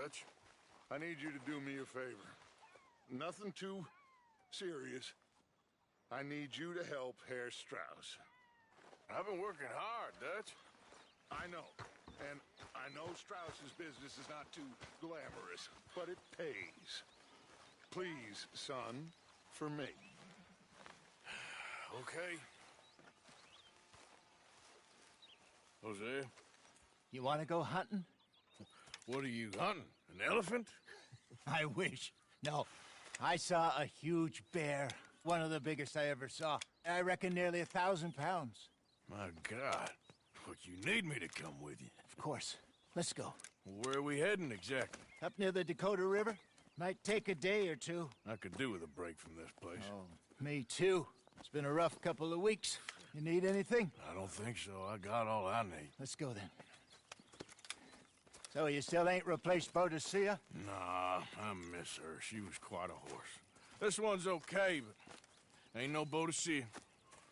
Dutch. I need you to do me a favor. Nothing too serious. I need you to help Herr Strauss. I've been working hard, Dutch. I know. And I know Strauss's business is not too glamorous, but it pays. Please, son, for me. Okay. Hosea, You want to go hunting? what are you hunting? An elephant? I wish. No, I saw a huge bear. One of the biggest I ever saw. I reckon nearly 1,000 pounds. My God. But you need me to come with you. Of course. Let's go. Where are we heading exactly? Up near the Dakota River. Might take a day or two. I could do with a break from this place. Oh, me too. It's been a rough couple of weeks. You need anything? I don't think so. I got all I need. Let's go then. So you still ain't replaced Boadicea? Nah, I miss her. She was quite a horse. This one's okay, but ain't no Boadicea.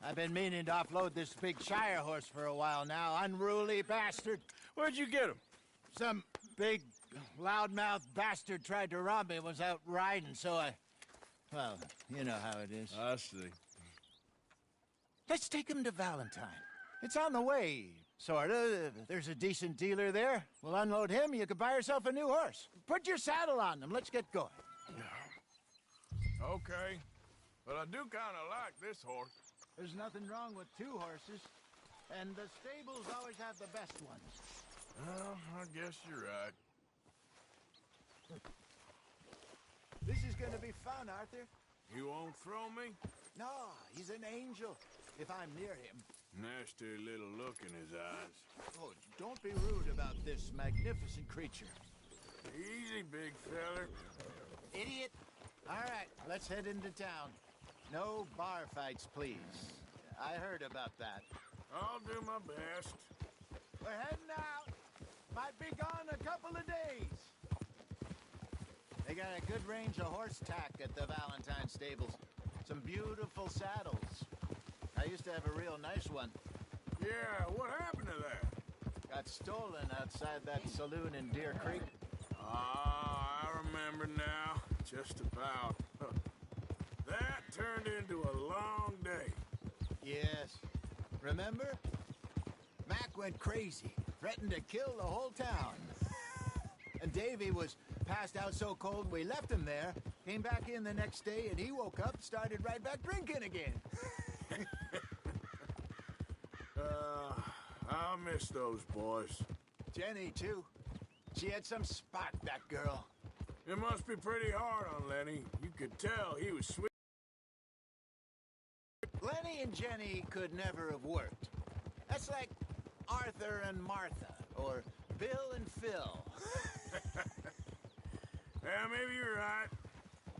I've been meaning to offload this big Shire horse for a while now. Unruly bastard. Where'd you get him? Some big, loudmouth bastard tried to rob me. Was out riding, so I... Well, you know how it is. I see. Let's take him to Valentine. It's on the way, sorta. There's a decent dealer there. We'll unload him, you can buy yourself a new horse. Put your saddle on them, let's get going. Okay. But I do kind of like this horse. There's nothing wrong with two horses, and the stables always have the best ones. Well, I guess you're right. This is gonna be fun, Arthur. You won't throw me? No, he's an angel, if I'm near him. Nasty little look in his eyes. Oh, don't be rude about this magnificent creature. Easy, big feller. Idiot. All right, let's head into town. No bar fights, please. I heard about that. I'll do my best. We're heading out. Might be gone a couple of days. They got a good range of horse tack at the Valentine stables. Some beautiful saddles. I used to have a real nice one. Yeah, what happened to that? Got stolen outside that saloon in Deer Creek. Ah, I remember now. Just about. That turned into a long day. Yes. Remember? Mac went crazy, threatened to kill the whole town. And Davy was passed out so cold we left him there, came back in the next day, and he woke up, started right back drinking again. I'll miss those boys. Jenny, too. She had some spot, that girl. It must be pretty hard on Lenny. You could tell he was sweet. Lenny and Jenny could never have worked. That's like Arthur and Martha, or Bill and Phil. Yeah, maybe you're right.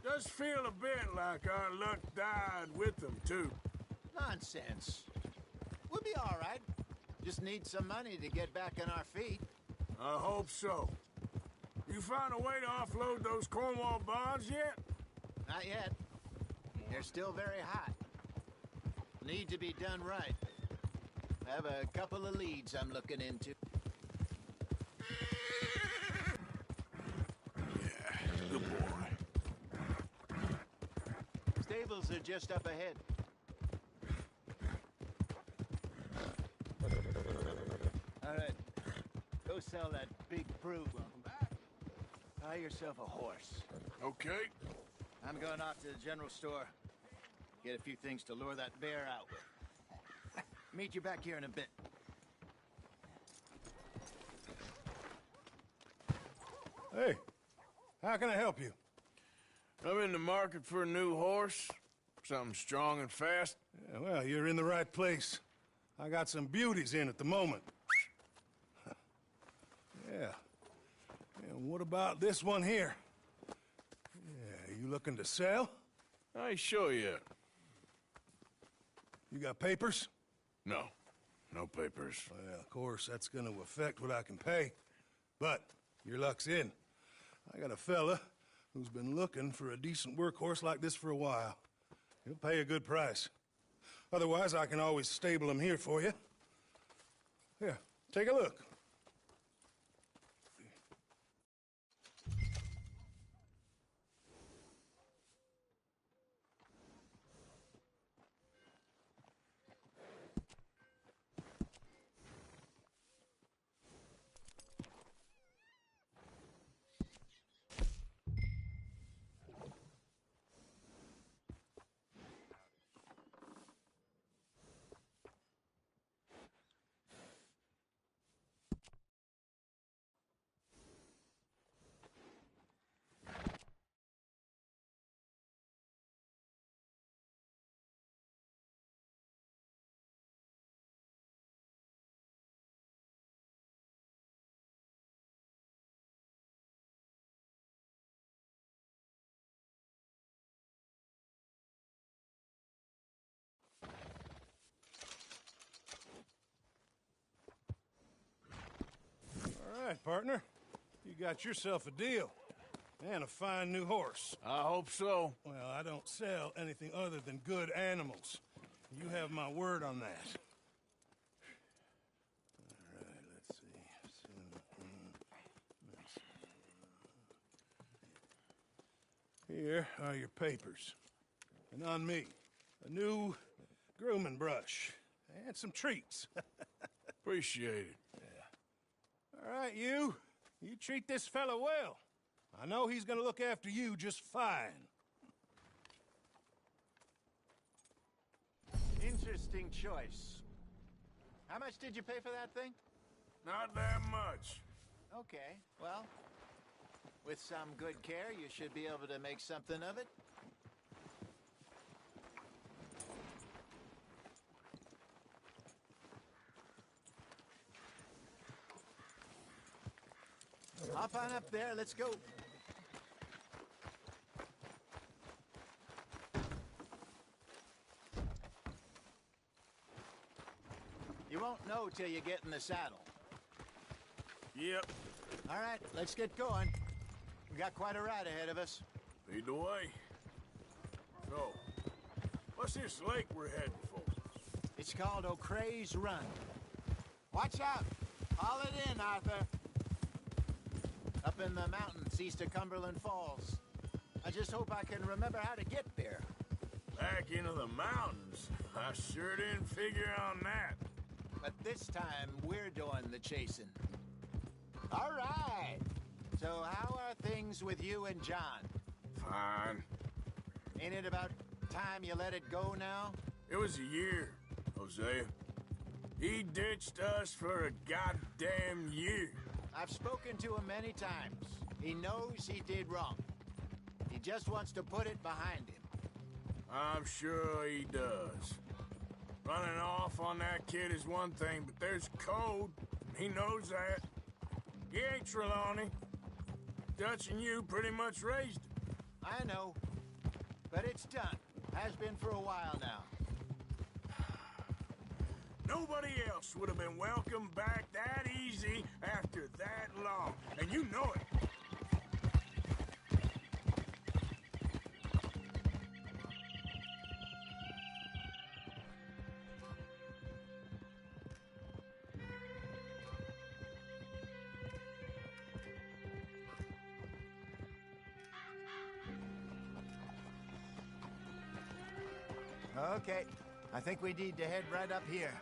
Does feel a bit like our luck died with them, too. Nonsense. We'll be all right. Just need some money to get back on our feet. I hope so. You found a way to offload those Cornwall bonds yet? Not yet. They're still very hot. Need to be done right. I have a couple of leads I'm looking into. Yeah, good boy. Stables are just up ahead. All right. Go sell that big brute. Welcome back. Buy yourself a horse. Okay. I'm going off to the general store. Get a few things to lure that bear out with. Meet you back here in a bit. Hey, how can I help you? I'm in the market for a new horse. Something strong and fast. Yeah, well, you're in the right place. I got some beauties in at the moment. Yeah. And what about this one here? Yeah, you looking to sell? I ain't sure yet. You got papers? No. No papers. Well, of course, that's gonna affect what I can pay. But your luck's in. I got a fella who's been looking for a decent workhorse like this for a while. He'll pay a good price. Otherwise, I can always stable him here for you. Here, take a look. right, partner. You got yourself a deal. And a fine new horse. I hope so. Well, I don't sell anything other than good animals. You have my word on that. All right, let's see. Here are your papers. And on me, a new grooming brush. And some treats. Appreciate it. All right, you. You treat this fella well. I know he's gonna look after you just fine. Interesting choice. How much did you pay for that thing? Not that much. Okay, well, with some good care, you should be able to make something of it. Hop on up there, let's go. You won't know till you get in the saddle. Yep. All right, let's get going. We got quite a ride ahead of us. Lead the way. So, what's this lake we're heading for? It's called O'Creagh's Run. Watch out! Haul it in, Arthur. Up in the mountains east of Cumberland Falls. I just hope I can remember how to get there. Back into the mountains? I sure didn't figure on that. But this time, we're doing the chasing. All right. So how are things with you and John? Fine. Ain't it about time you let it go now? It was a year, Hosea. He ditched us for a goddamn year. I've spoken to him many times. He knows he did wrong. He just wants to put it behind him. I'm sure he does. Running off on that kid is one thing, but there's code. He knows that. He ain't Trelawney. Dutch and you pretty much raised him. I know. But it's done. Has been for a while now. Nobody else would have been welcomed back that easy after that long. And you know it. Okay. I think we need to head right up here.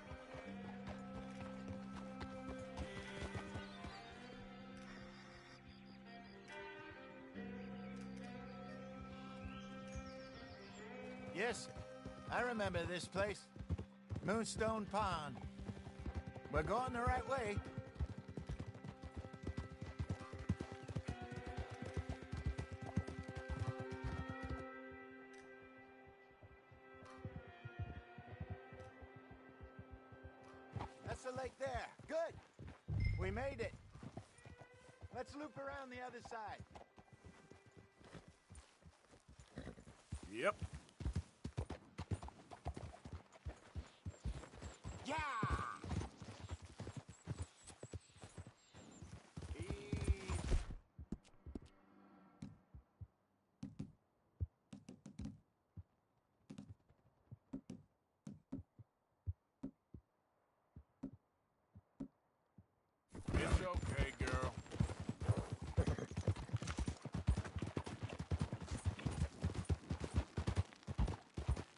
Yes, I remember this place. Moonstone Pond. We're going the right way. That's the lake there. Good. We made it. Let's loop around the other side. Yep. Yeah! It's okay, girl.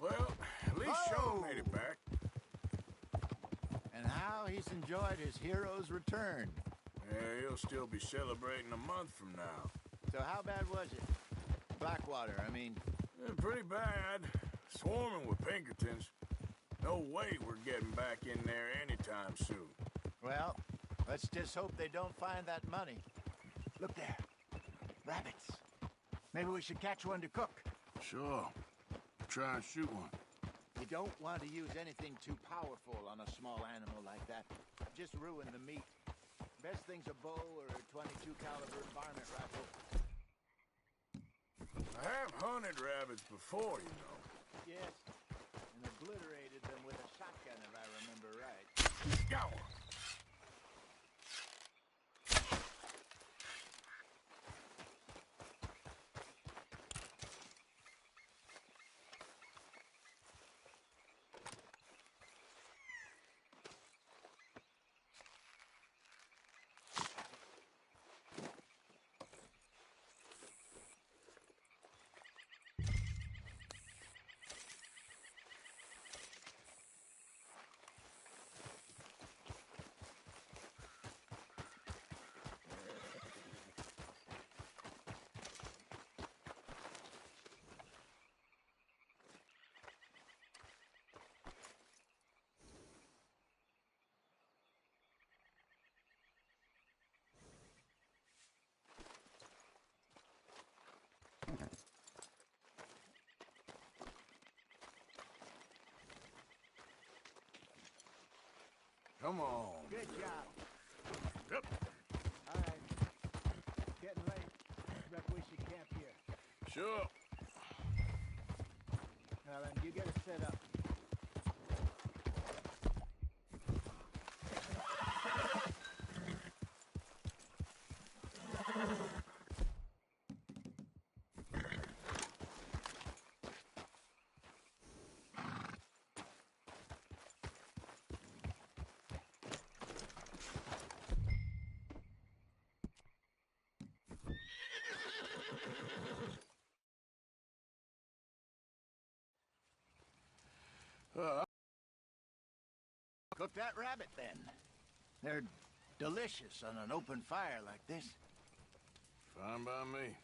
Well, at least Sean made it back. And how he's enjoyed his hero's return. Yeah, he'll still be celebrating a month from now. So how bad was it? Blackwater, I mean. Pretty bad. Swarming with Pinkertons. No way we're getting back in there anytime soon. Well, let's just hope they don't find that money. Look there. Rabbits. Maybe we should catch one to cook. Sure. Try and shoot one. You don't want to use anything too powerful on a small animal like that. Just ruin the meat. Best thing's a bow or a .22 caliber varmint rifle. I have hunted rabbits before, you know. Yes, and obliterated them with a shotgun if I remember right. Go! Come on. Good job. Yep. All right. Getting late. Reckon we should camp here. Sure. Now then, you get it set up. Cook that rabbit, then. They're delicious on an open fire like this. Fine by me.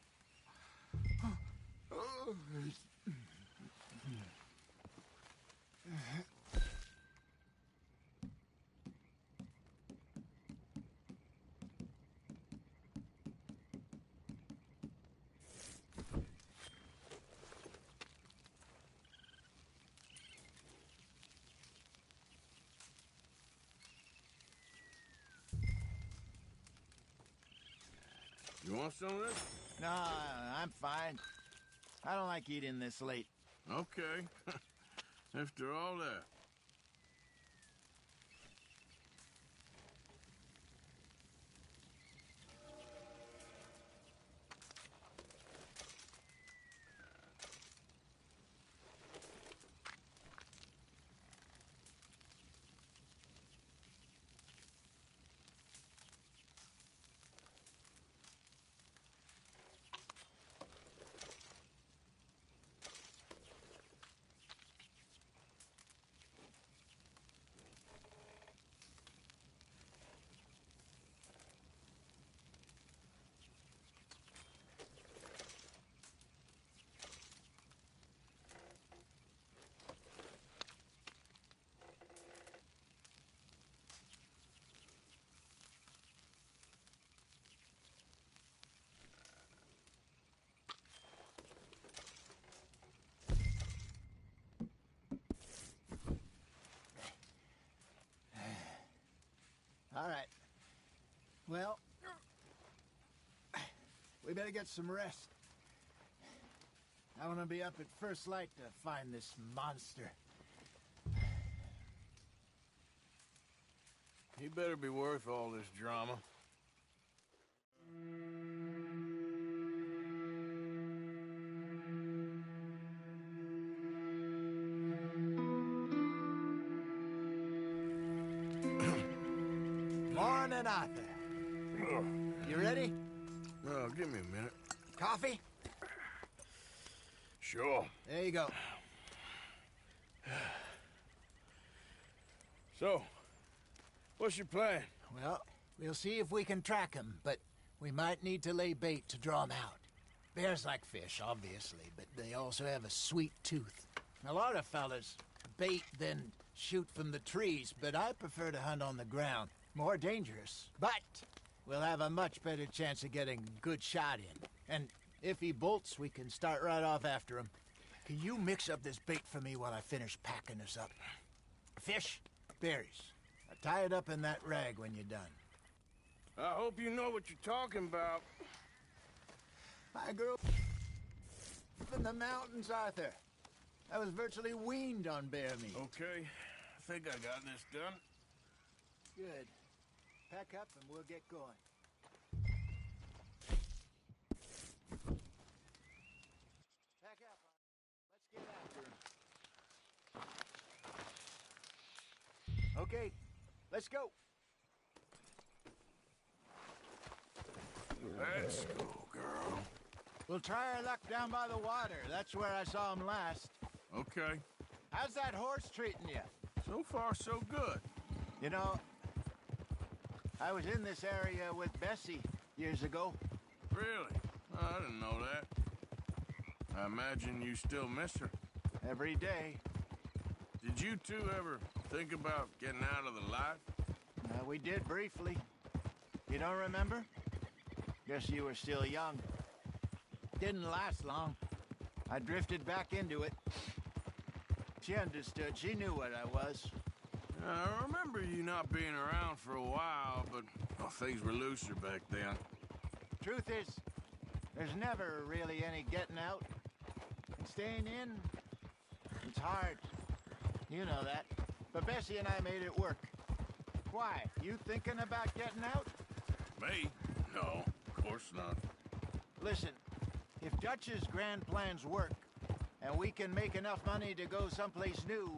You want some of this? No, I'm fine. I don't like eating this late. Okay. After all that. All right. Well, we better get some rest. I want to be up at first light to find this monster. He better be worth all this drama. Morning, Arthur. You ready? Oh, give me a minute. Coffee? Sure. There you go. So, what's your plan? Well, we'll see if we can track him, but we might need to lay bait to draw him out. Bears like fish, obviously, but they also have a sweet tooth. A lot of fellas bait, then shoot from the trees, but I prefer to hunt on the ground. More dangerous, but we'll have a much better chance of getting a good shot in. And if he bolts, we can start right off after him. Can you mix up this bait for me while I finish packing this up? Fish, berries. Tie it up in that rag when you're done. I hope you know what you're talking about. I grew up in the mountains, Arthur. I was virtually weaned on bear meat. Okay, I think I got this done. Good. Pack up and we'll get going. Pack up. Let's get after him. Okay, let's go. Let's go, girl. We'll try our luck down by the water. That's where I saw him last. Okay. How's that horse treating you? So far, so good. You know, I was in this area with Bessie years ago. Really? Oh, I didn't know that. I imagine you still miss her. Every day. Did you two ever think about getting out of the life? We did briefly. You don't remember? Guess you were still young. Didn't last long. I drifted back into it. She understood. She knew what I was. I remember you not being around for a while, but well, things were looser back then. Truth is, there's never really any getting out. And staying in, it's hard. You know that. But Bessie and I made it work. Why? You thinking about getting out? Me? No, of course not. Listen, if Dutch's grand plans work, and we can make enough money to go someplace new,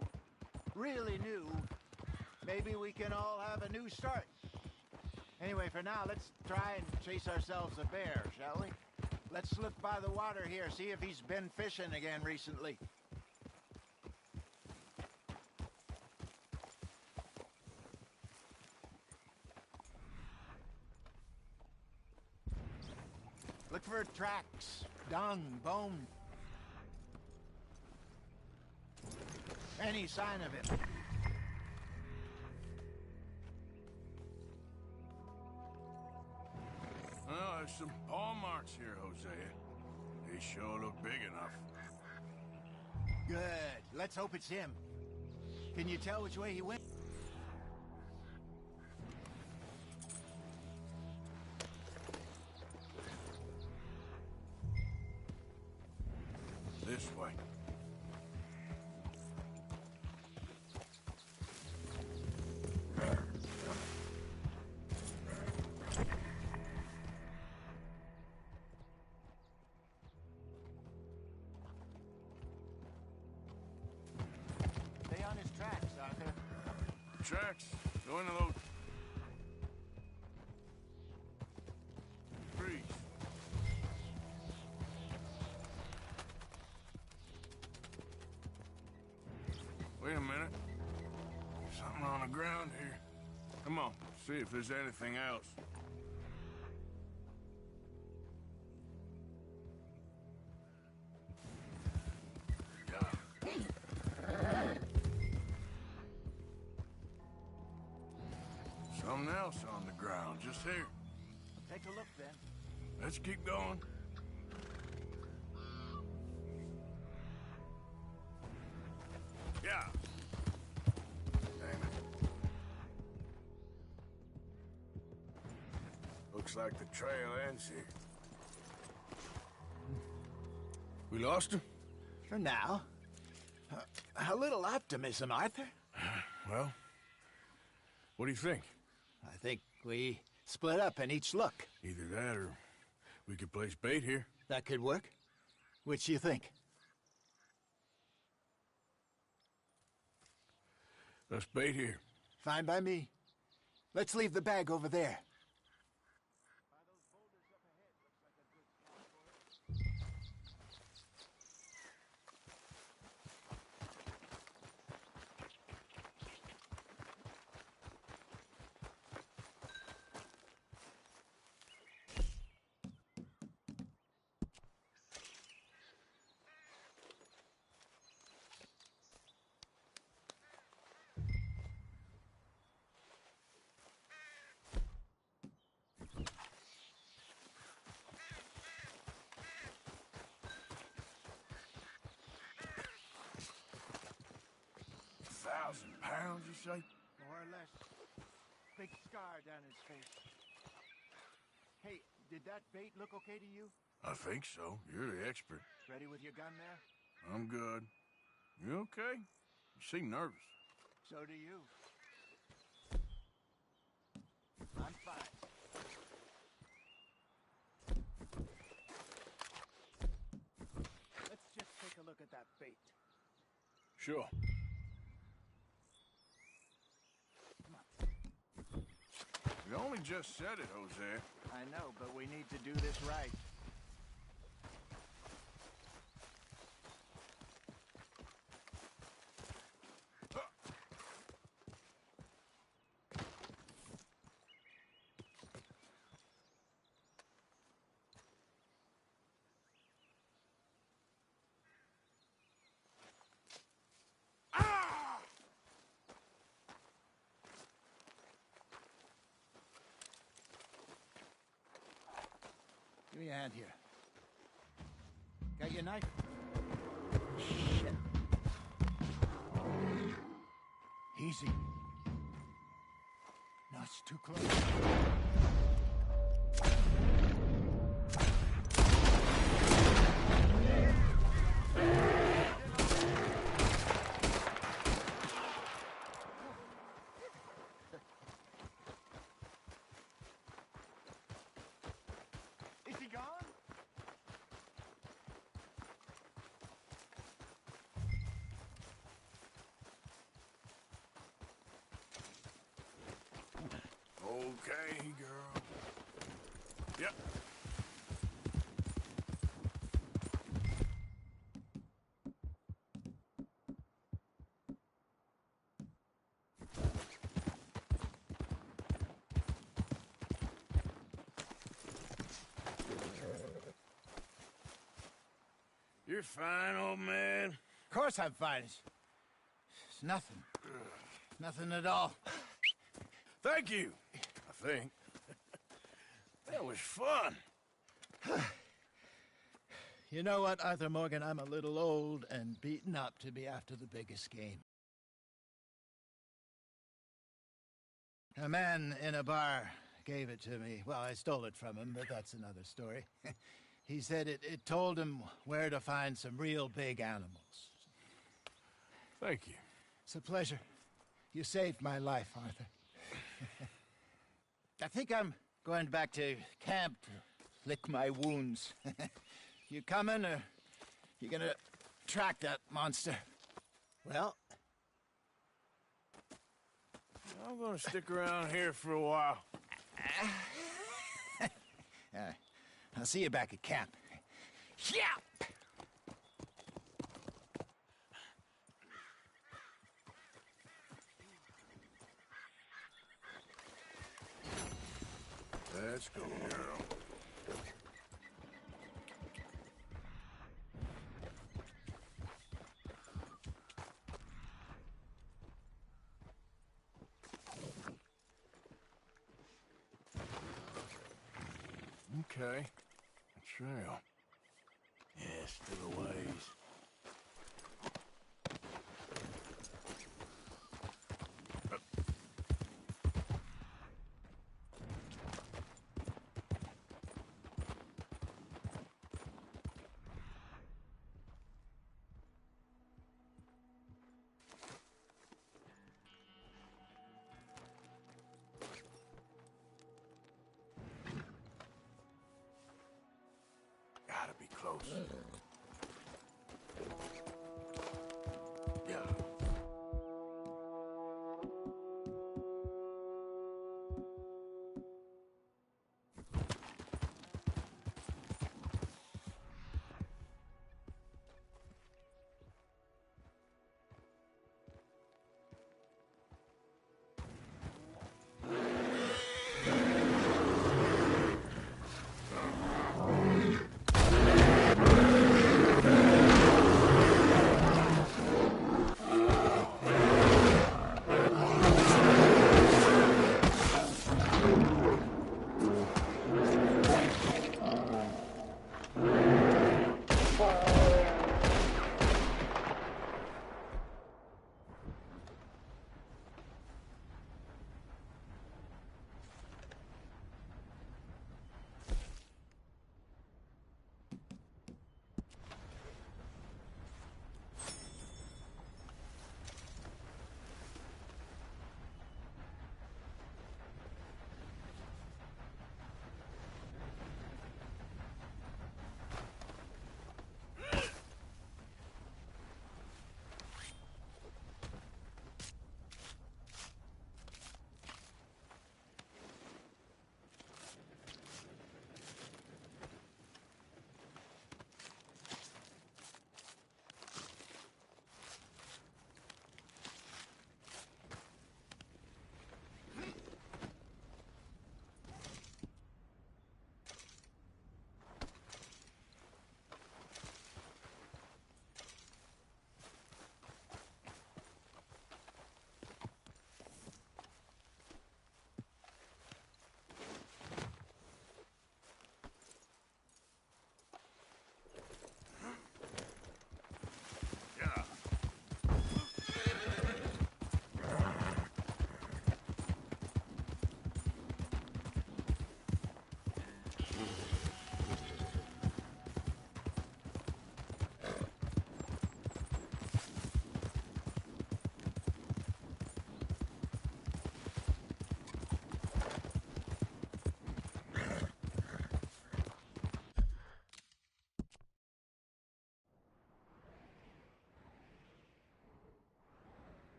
really new, maybe we can all have a new start. Anyway, for now, let's try and chase ourselves a bear, shall we? Let's look by the water here, see if he's been fishing again recently. Look for tracks, dung, bone. Any sign of him. Well, there's some paw marks here, Hosea. They sure look big enough. Good. Let's hope it's him. Can you tell which way he went? This way. Stay on his tracks, Arthur. Tracks. Go into those trees. Wait a minute. Something on the ground here. Come on, see if there's anything else. Something else on the ground, just here. Take a look then. Let's keep going. Yeah. Damn it. Looks like the trail ends here. We lost him? For now. A little optimism, Arthur. Well, what do you think? I think we split up and each look. Either that or we could place bait here. That could work. Which do you think? Let's bait here. Fine by me. Let's leave the bag over there. £1,000, you say? More or less. Big scar down his face. Hey, did that bait look okay to you? I think so. You're the expert. Ready with your gun there? I'm good. You okay? You seem nervous. So do you. I'm fine. Let's just take a look at that bait. Sure. You only just said it, Hosea. I know, but we need to do this right. Give me a hand here. Got your knife? Shit. Easy. It's too close. Is he gone? Okay, girl. Yep. You're fine, old man. Of course I'm fine. It's nothing. Nothing at all. Thank you, I think. That was fun. You know what, Arthur Morgan? I'm a little old and beaten up to be after the biggest game. A man in a bar gave it to me. Well, I stole it from him, but that's another story. He said it told him where to find some real big animals. Thank you. It's a pleasure. You saved my life, Arthur. I think I'm going back to camp to lick my wounds. You coming, or you gonna track that monster? Well, I'm gonna stick around here for a while. I'll see you back at camp. Yeah! Let's go, girl. Okay. A trail. Yeah, still a ways. Gotta be close. Yeah.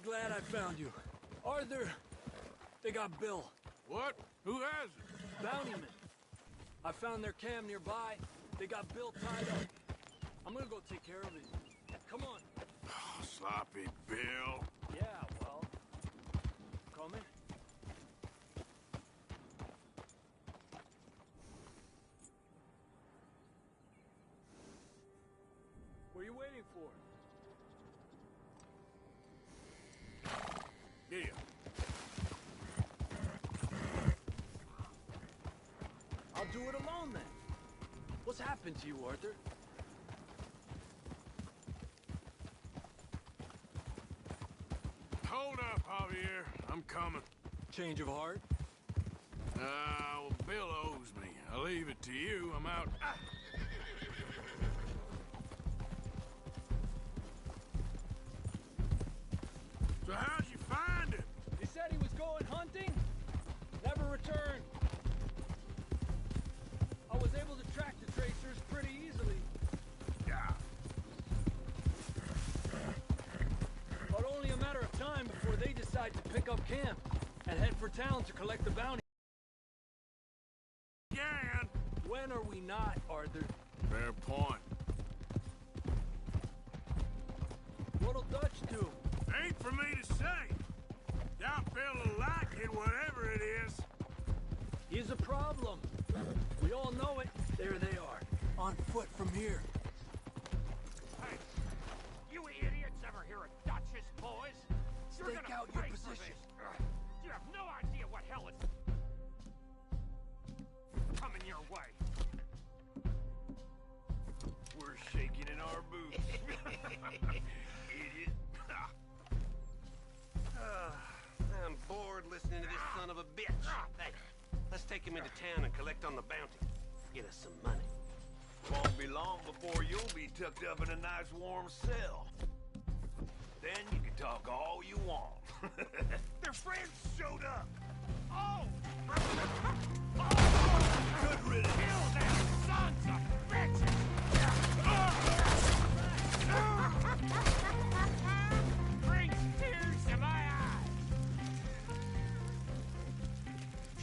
glad I found you. Arthur, they got Bill. What? Who has it? Bountymen. I found their camp nearby. They got Bill tied up. I'm gonna go take care of it. Come on. Oh, sloppy Bill. Yeah, well... Coming? What are you waiting for? Yeah. I'll do it alone then. What's happened to you, Arthur? Hold up, Javier. I'm coming. Change of heart? Well, Bill owes me. I'll leave it to you. I'm out. So how'd you find him? He said he was going hunting. Never returned. I was able to track the tracers pretty easily. Yeah. But only a matter of time before they decide to pick up camp and head for town to collect the bounty. Yeah. When are we not, Arthur? Fair point. What'll Dutch do? Ain't for me to say. Doubt Bill will like it, whatever it is. He's a problem. We all know it. There they are. On foot from here. Hey, you idiots ever hear of Dutch's boys? You're Stake gonna out your pay for position. this. You have no idea what hell is coming your way. We're shaking in our boots. Idiot. I'm bored listening to this son of a bitch. Hey, let's take him into town and collect on the bounty. Get us some money. Won't be long before you'll be tucked up in a nice warm cell. Then you can talk all you want. Their friends showed up. Oh! Good riddance. Kill them sons of bitches! Brings tears to my eyes.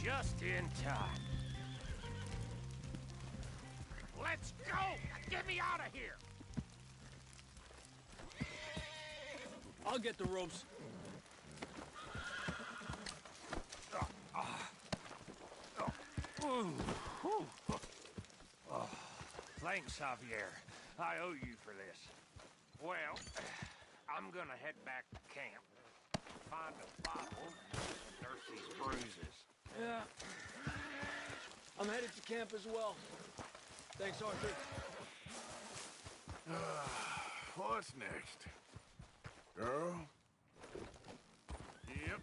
Just in time. Let's go! Get me out of here! I'll get the ropes. Thanks, Javier. I owe you for this. Well, I'm gonna head back to camp. Find a bottle and nurse these bruises. Yeah. I'm headed to camp as well. Thanks, Arthur. What's next? Girl? Yep.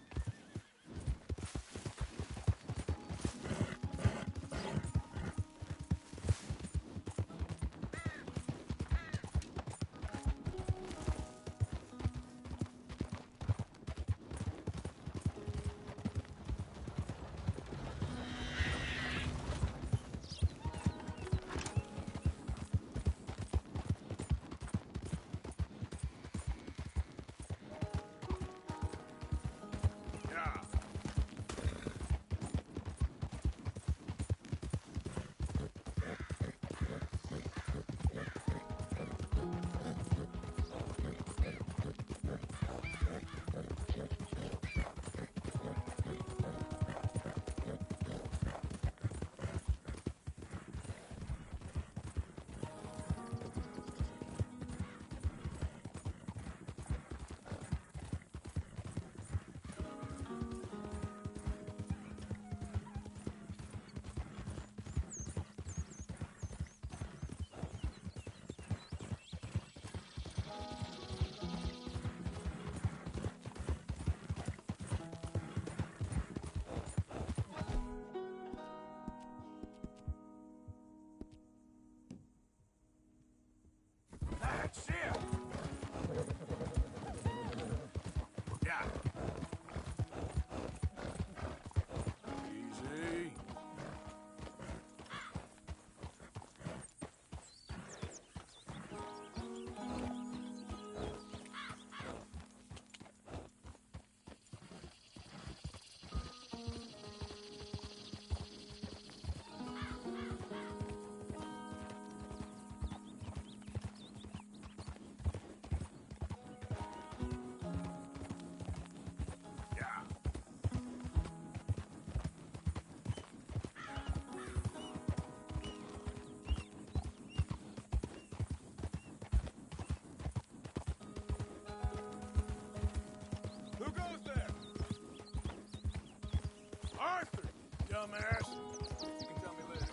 dumbass. You can tell me later.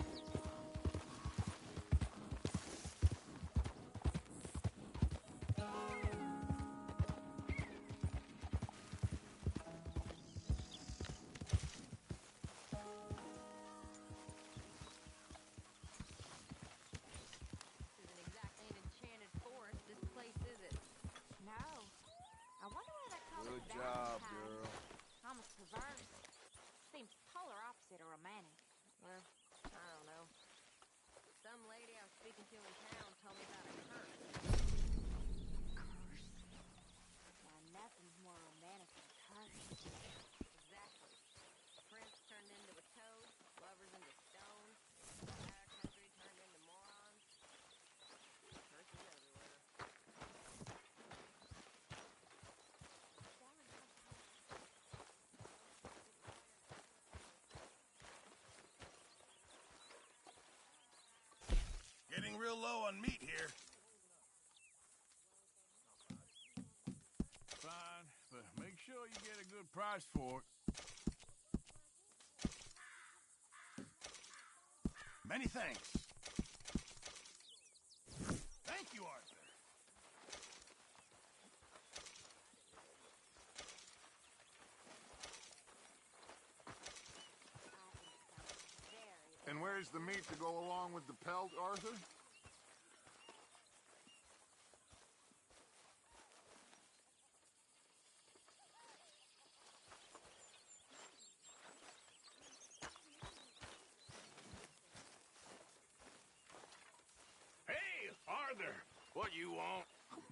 This isn't exactly an enchanted forest. This place, is it? No. I wonder why they call Good it job, Valentine's. girl. Almost perverse. Seems polar opposite of romantic. Well, I don't know. Some lady I was speaking to in town told me about a curse. Curse? Now, nothing's more romantic than a curse. Exactly. Prince turned into a toad, lovers into stones, entire country turned into morons. Curses everywhere. Getting real low on meat here. Fine, but make sure you get a good price for it. Many thanks. Thank you, Arthur. And where's the meat to go along with the pelt, Arthur? Hey, Arthur, what you want?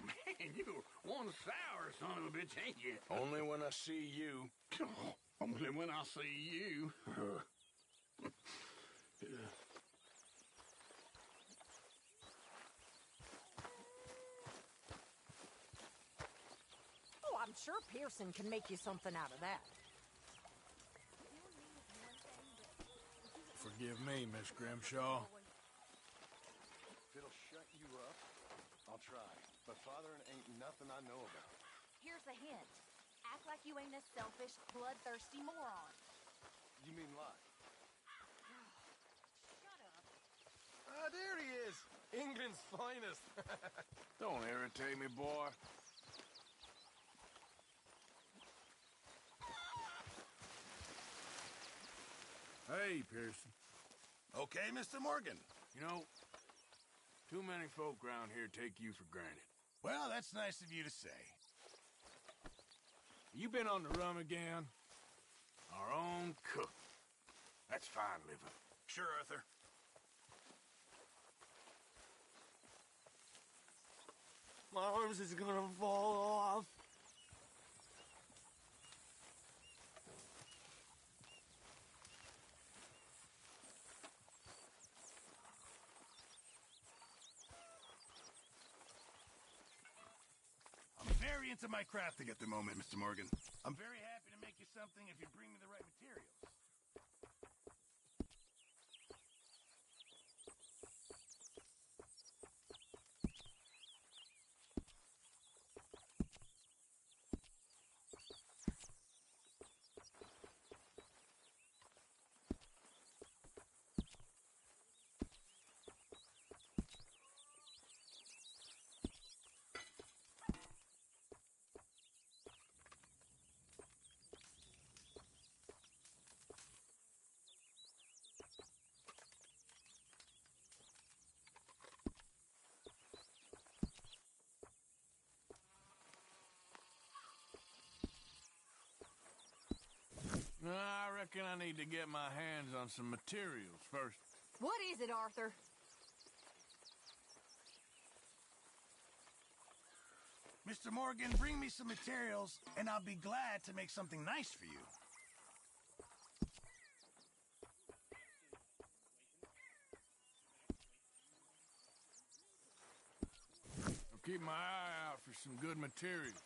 Man, you one sour son of a bitch, ain't you? Only when I see you. Only when I see you. Oh, I'm sure Pearson can make you something out of that. Forgive me, Miss Grimshaw. If it'll shut you up, I'll try. But fathering ain't nothing I know about. Here's a hint. Act like you ain't a selfish, bloodthirsty moron. You mean lie? Shut up. Ah, there he is. England's finest. Don't irritate me, boy. Hey, Pearson. Okay, Mr. Morgan. You know, too many folk around here take you for granted. Well, that's nice of you to say. You been on the run again? Our own cook. That's fine living. Sure, Arthur. My arms is gonna fall off. I'm very into my crafting at the moment, Mr. Morgan. I'm very happy to make you something if you bring me the right materials. I reckon I need to get my hands on some materials first. What is it, Arthur? Mr. Morgan, bring me some materials, and I'll be glad to make something nice for you. I'll keep my eye out for some good material.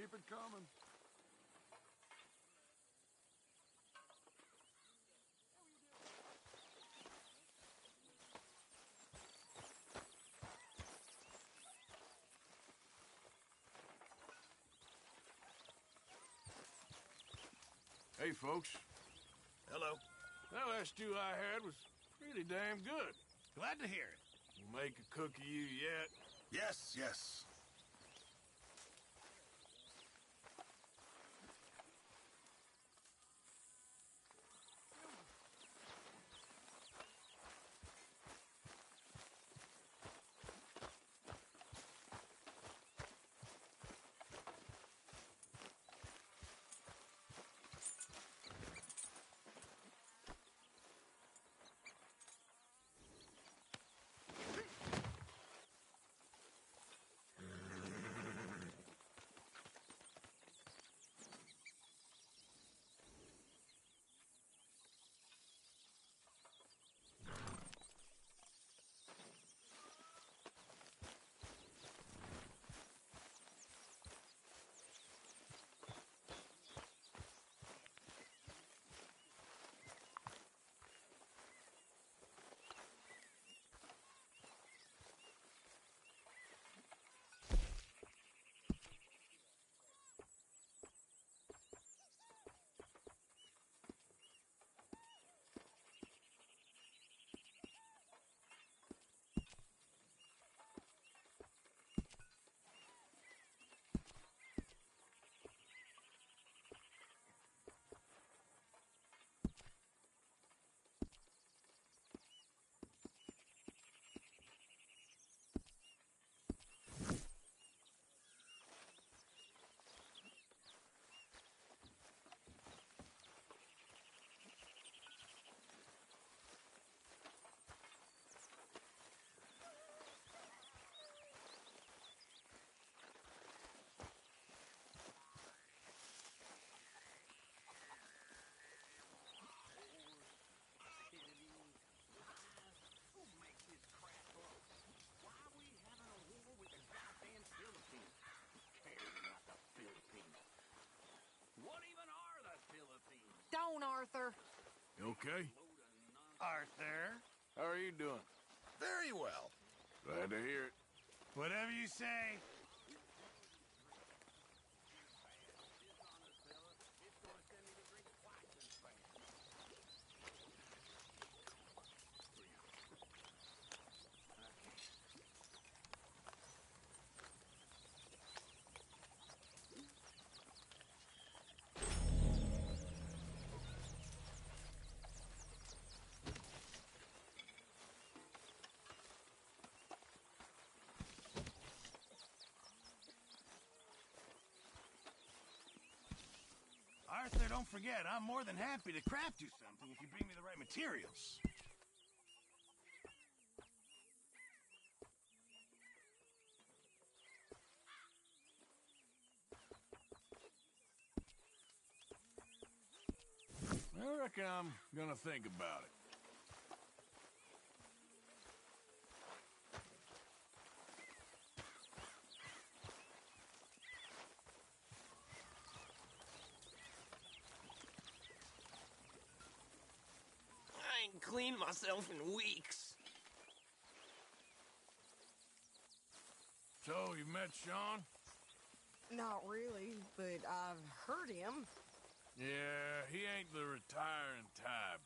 Keep it coming. Hey, folks. Hello. That last stew I had was pretty damn good. Glad to hear it. We'll make a cook of you yet. Yes, yes. Don't, Arthur. You okay? Arthur? How are you doing? Very well. Glad to hear it. Whatever you say. Arthur, don't forget, I'm more than happy to craft you something if you bring me the right materials. I reckon I'm gonna think about it. I ain't cleaned myself in weeks. So, you met Sean? Not really, but I've heard him. Yeah, he ain't the retiring type.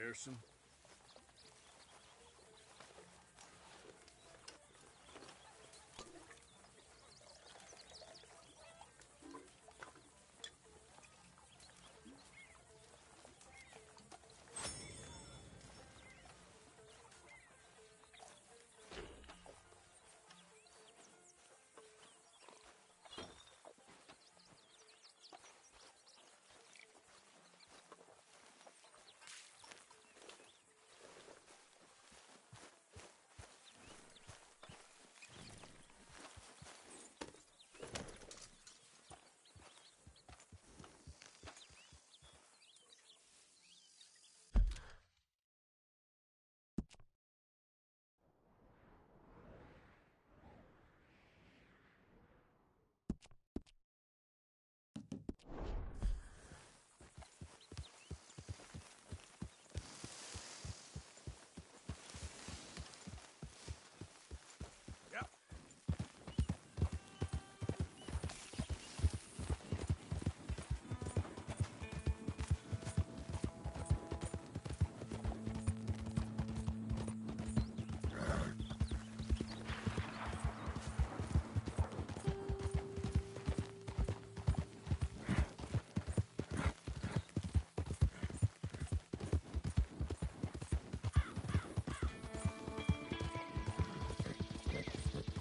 Pearson.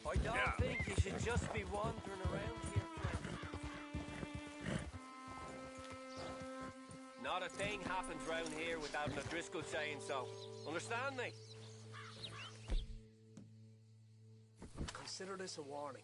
I don't think you should just be wandering around here, friend. Not a thing happens round here without an O'Driscoll saying so. Understand me? Consider this a warning.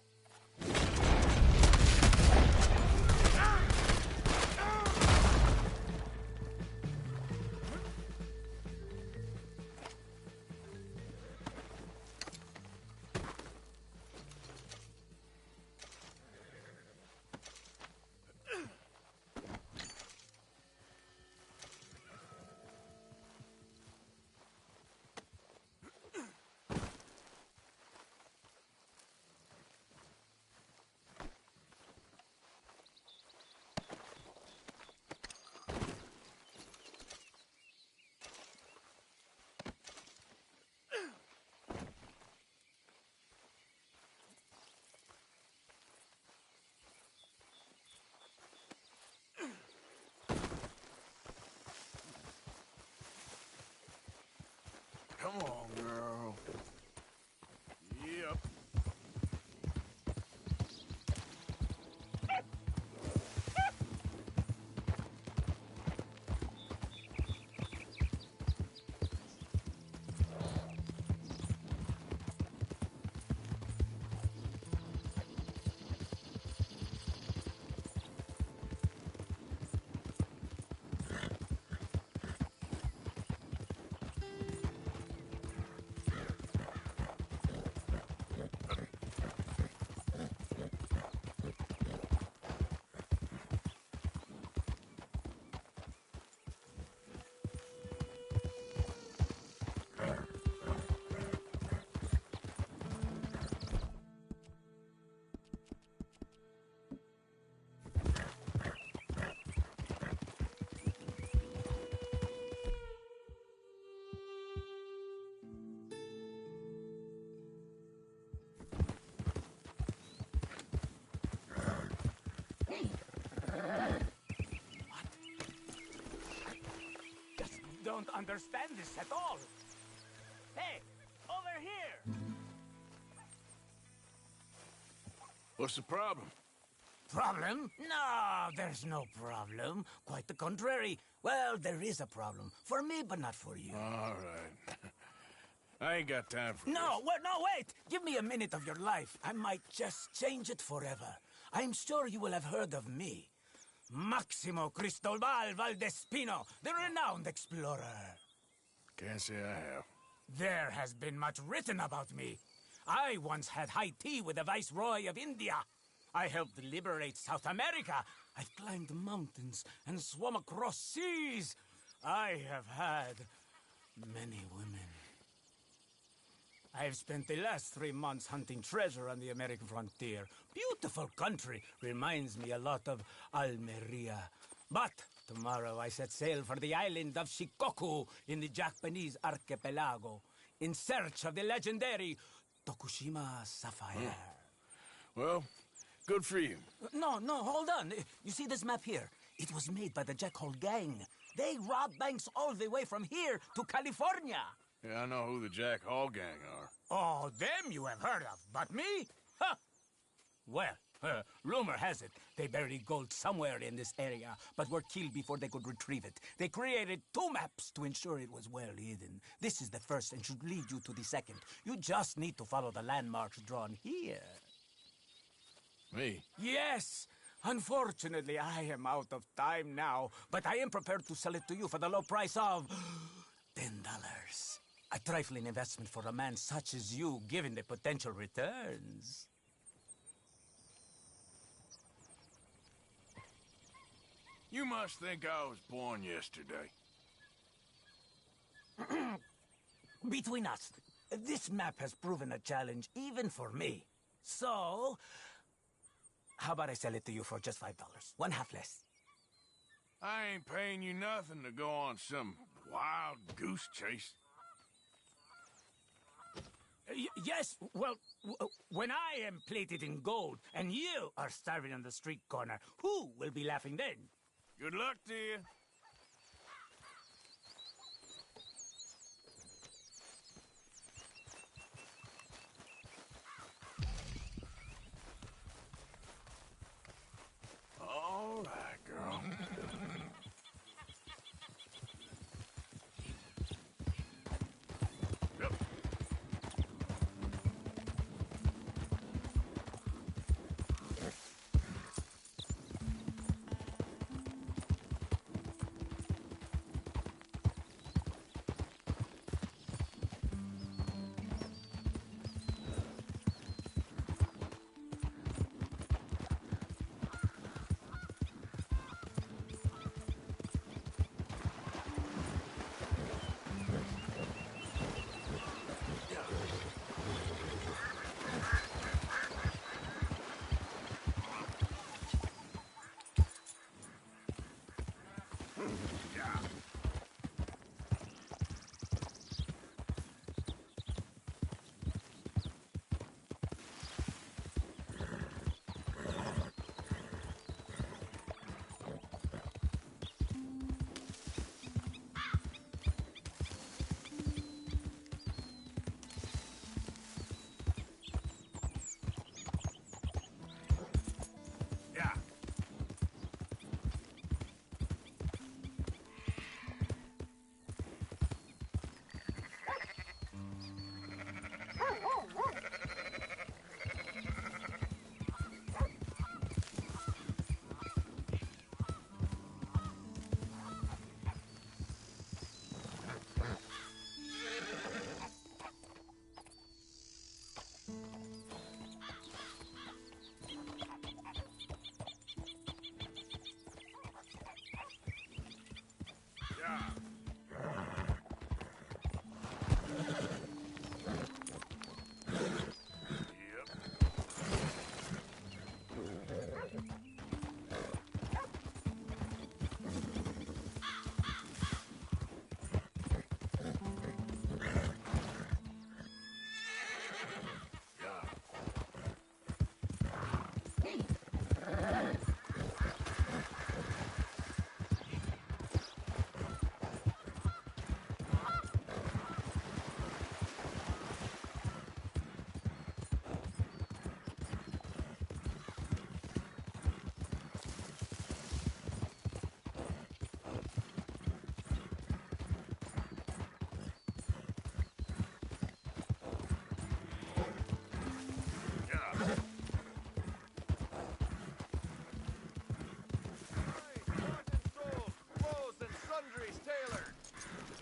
Come on, girl. Yep. Don't understand this at all. Hey, over here! What's the problem? Problem? No, there's no problem. Quite the contrary. Well, there is a problem. For me, but not for you. All right. I ain't got time for this. No, wait! Give me a minute of your life. I might just change it forever. I'm sure you will have heard of me. Maximo Cristobal Valdespino, the renowned explorer. Can't say I have. There has been much written about me. I once had high tea with the Viceroy of India. I helped liberate South America. I've climbed mountains and swum across seas. I have had many women. I've spent the last 3 months hunting treasure on the American frontier. Beautiful country. Reminds me a lot of Almeria. But Tomorrow I set sail for the island of Shikoku in the Japanese archipelago in search of the legendary Tokushima Sapphire. Well, good for you. No, hold on. You see this map here? It was made by the Jack Hole gang. They rob banks all the way from here to California. Yeah, I know who the Jack Hall gang are. Oh, them you have heard of, but me? Huh. Well, rumor has it they buried gold somewhere in this area, but were killed before they could retrieve it. They created 2 maps to ensure it was well hidden. This is the first and should lead you to the second. You just need to follow the landmarks drawn here. Me? Yes! Unfortunately, I am out of time now, but I am prepared to sell it to you for the low price of $10. A trifling investment for a man such as you, given the potential returns. You must think I was born yesterday. Between us, this map has proven a challenge even for me. So, how about I sell it to you for just $5? One half less. I ain't paying you nothing to go on some wild goose chase. Yes, well, when I am plated in gold and you are starving on the street corner, who will be laughing then? Good luck to you. All right, girl.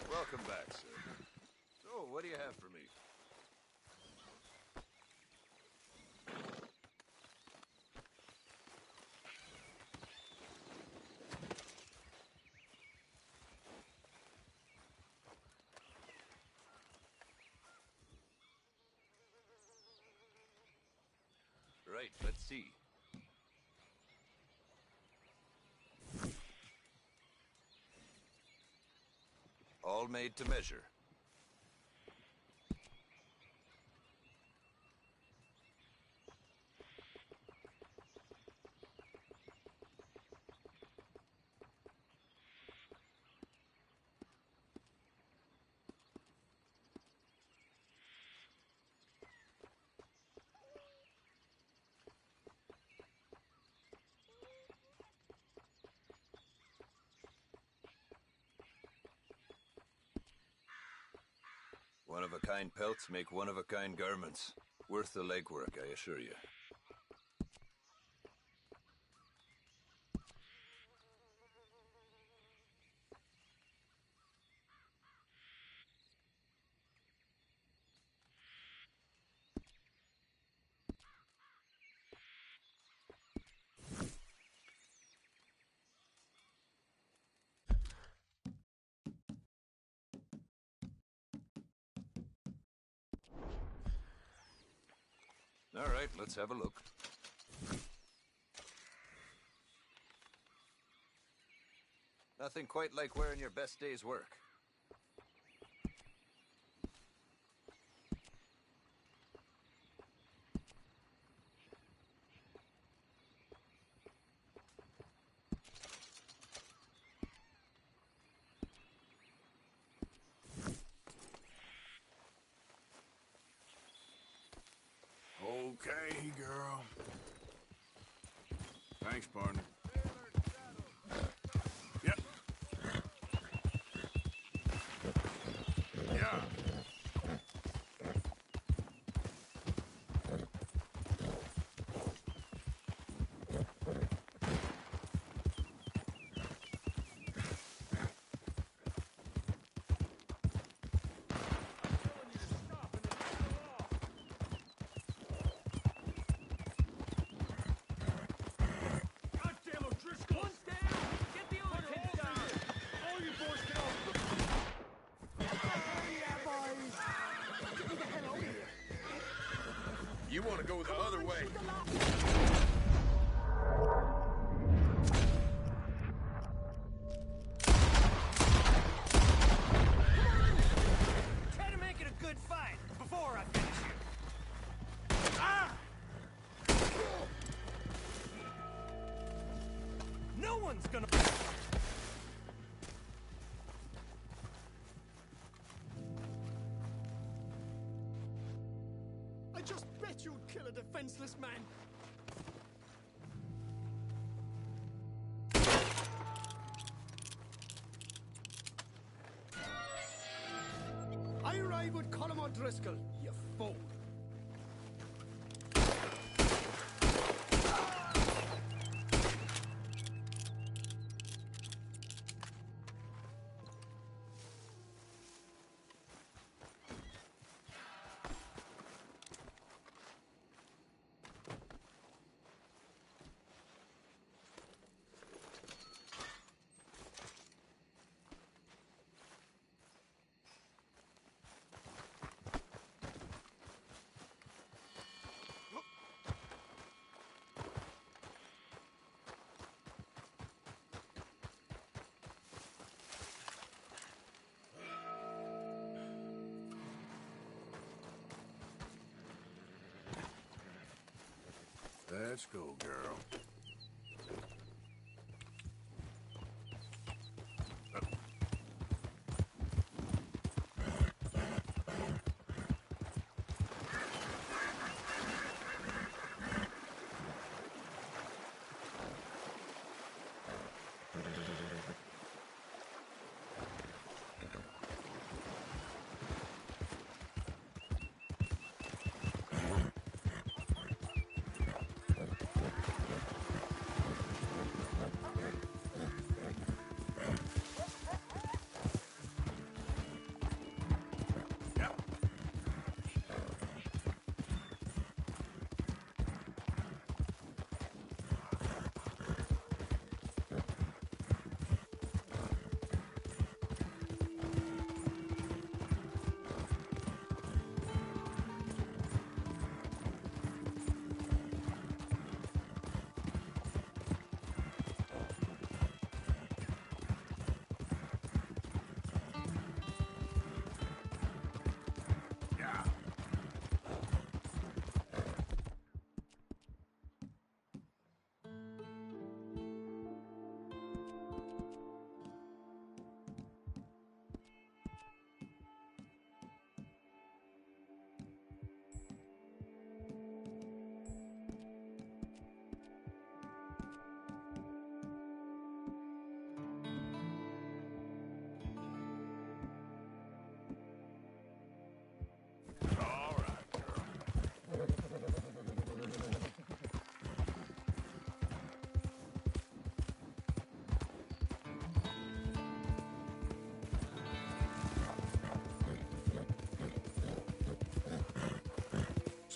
Welcome back, sir. So, what do you have for me? Right, let's see. made to measure. One-of-a-kind pelts make one-of-a-kind garments. Worth the legwork, I assure you. All right, let's have a look. Nothing quite like wearing your best day's work. Okay, girl. Thanks, partner. Yep. Yeah. You want to go the other way. Try to make it a good fight before I finish you. Ah! No one's gonna... I just bet you'd kill a defenseless man. I arrive with Colm O'Driscoll, you fool. Let's go, girl.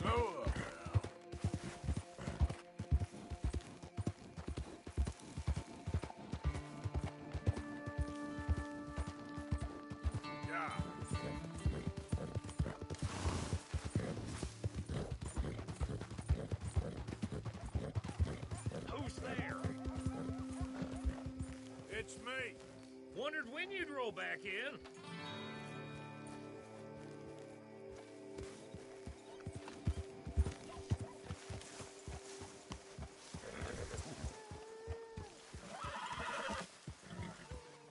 Slow up now. Yeah. Who's there? It's me. Wondered when you'd roll back in.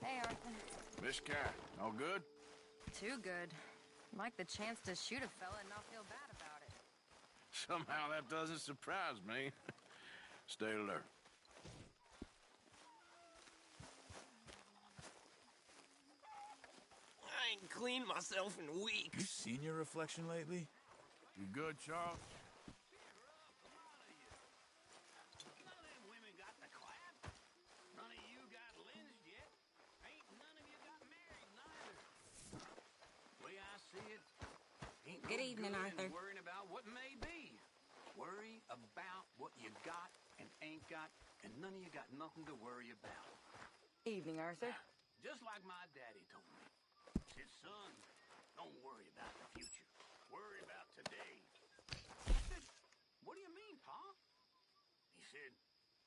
Hey, Arthur. Miss Cat, all good? Too good. Like the chance to shoot a fella and not feel bad about it. Somehow that doesn't surprise me. Stay alert. I ain't cleaned myself in weeks. You seen your reflection lately? You good, Charles? None of you got lynched yet. Ain't none of you got married neither. Way I see it, ain't Good no evening, good in Arthur. worrying about what may be. Worry about what you got and ain't got, and none of you got nothing to worry about. Evening, Arthur. Just like my daddy told me. Said, son, don't worry about the future. Worry about today. I said, what do you mean, Pa? He said,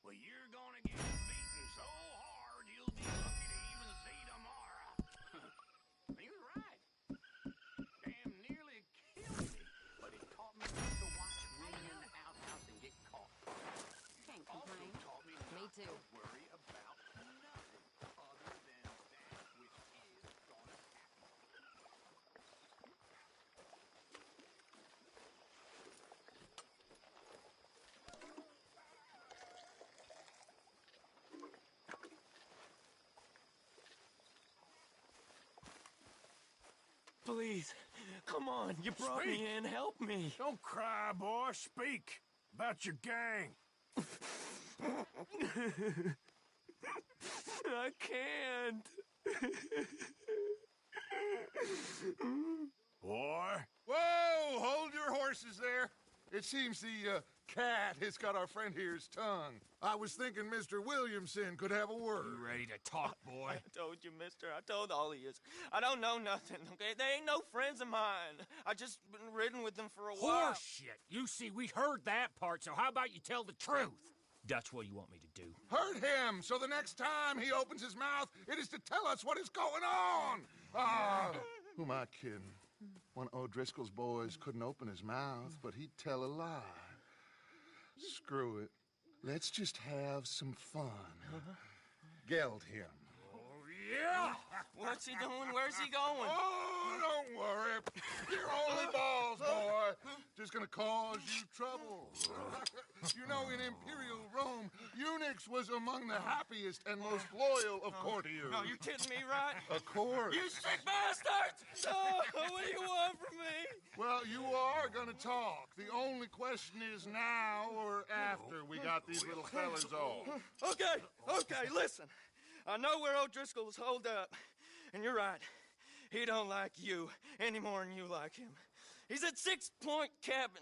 well, you're gonna get beaten so hard you'll be lucky to even see tomorrow. He was right. Damn nearly killed me, but it taught me not to watch women in the outhouse and get caught. Can't Also complain. taught me Me not too. to worry about nothing other than that which is gonna happen. Please, come on, you brought Speak. me in, help me. Don't cry, boy. Speak about your gang. I can't. Boy. Whoa! Hold your horses there. It seems the cat has got our friend here's tongue. I was thinking Mr. Williamson could have a word. You ready to talk, boy? I told you, mister. I told all of you. I don't know nothing, okay? They ain't no friends of mine. I just been ridden with them for a while. Horseshit. You see, we heard that part, so how about you tell the truth? That's what you want me to do. Hurt him, so the next time he opens his mouth, it is to tell us what is going on. Ah, who am I kidding? One of O'Driscoll's boys couldn't open his mouth, but he'd tell a lie. Screw it. Let's just have some fun. Geld him. Yeah! What's he doing? Where's he going? Oh, don't worry. You're only balls, boy. Just gonna cause you trouble. You know, in Imperial Rome, eunuchs was among the happiest and most loyal of courtiers. No, you're kidding me, right? Of course. You sick bastards! Oh, what do you want from me? Well, you are gonna talk. The only question is now or after we got these little fellas off. Okay, listen. I know where O'Driscoll's holed up, and you're right. He don't like you any more than you like him. He's at 6 Point Cabin.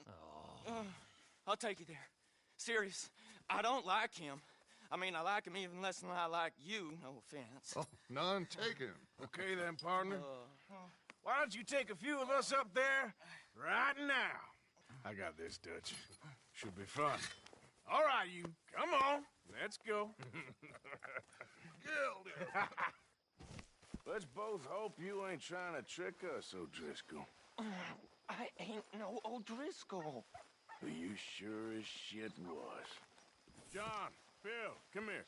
I'll take you there. Serious, I don't like him. I mean, I like him even less than I like you, no offense. Oh, none taken. Okay then, partner. Why don't you take a few of us up there right now? I got this, Dutch. Should be fun. All right, you. Come on. Let's go. Let's both hope you ain't trying to trick us, O'Driscoll. I ain't no O'Driscoll. You sure as shit was. John, Bill, come here.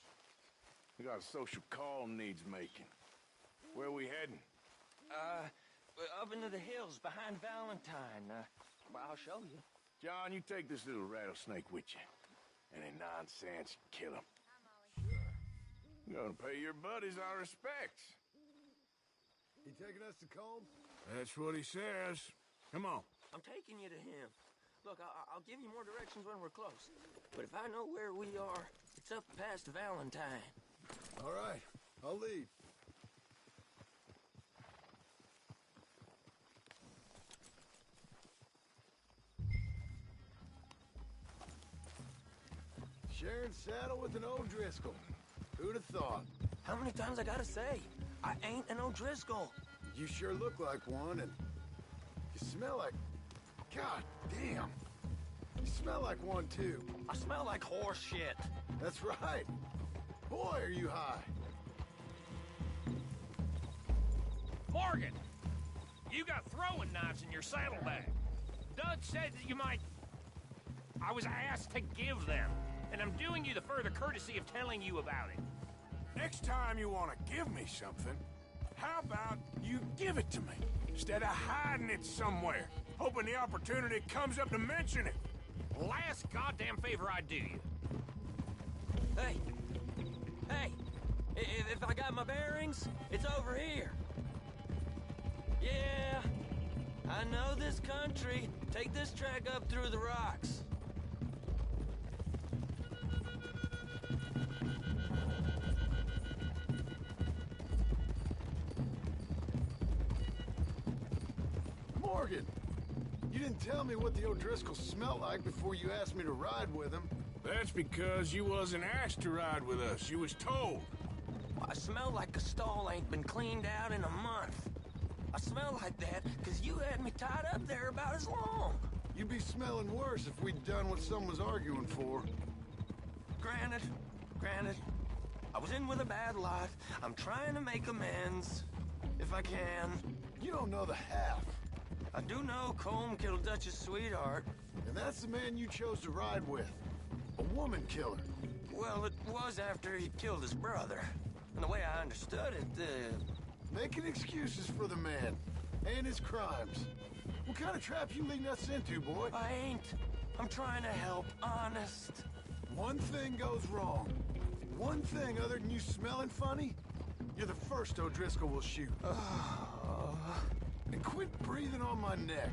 We got a social call needs making. Where we heading? Up into the hills behind Valentine. Well, I'll show you. John, you take this little rattlesnake with you. Any nonsense, kill him. We're gonna pay your buddies our respects. He taking us to Combe? That's what he says. Come on. I'm taking you to him. Look, I'll give you more directions when we're close. But if I know where we are, it's up past Valentine. All right, I'll lead. Sharing saddle with an O'Driscoll. Who'd have thought? How many times I gotta say? I ain't an O'Driscoll. You sure look like one, and you smell like... God damn. You smell like one, too. I smell like horse shit. That's right. Boy, are you high. Morgan! You got throwing knives in your saddlebag. Dud said that you might... I was asked to give them, and I'm doing you the further courtesy of telling you about it. Next time you want to give me something, how about you give it to me, instead of hiding it somewhere, hoping the opportunity comes up to mention it? Last goddamn favor I do you. Hey! Hey! If I got my bearings, it's over here. Yeah, I know this country. Take this track up through the rocks. Morgan, you didn't tell me what the O'Driscoll smelled like before you asked me to ride with him. That's because you wasn't asked to ride with us. You was told. I smell like a stall ain't been cleaned out in a month. I smell like that because you had me tied up there about as long. You'd be smelling worse if we'd done what some was arguing for. Granted. I was in with a bad lot. I'm trying to make amends, if I can. You don't know the half. I do know Colm killed Dutch's sweetheart. And that's the man you chose to ride with. A woman killer. Well, it was after he killed his brother. And the way I understood it, Making excuses for the man. And his crimes. What kind of trap you leading us into, boy? I ain't. I'm trying to help, honest. One thing goes wrong. One thing other than you smelling funny, you're the first O'Driscoll will shoot. And quit breathing on my neck.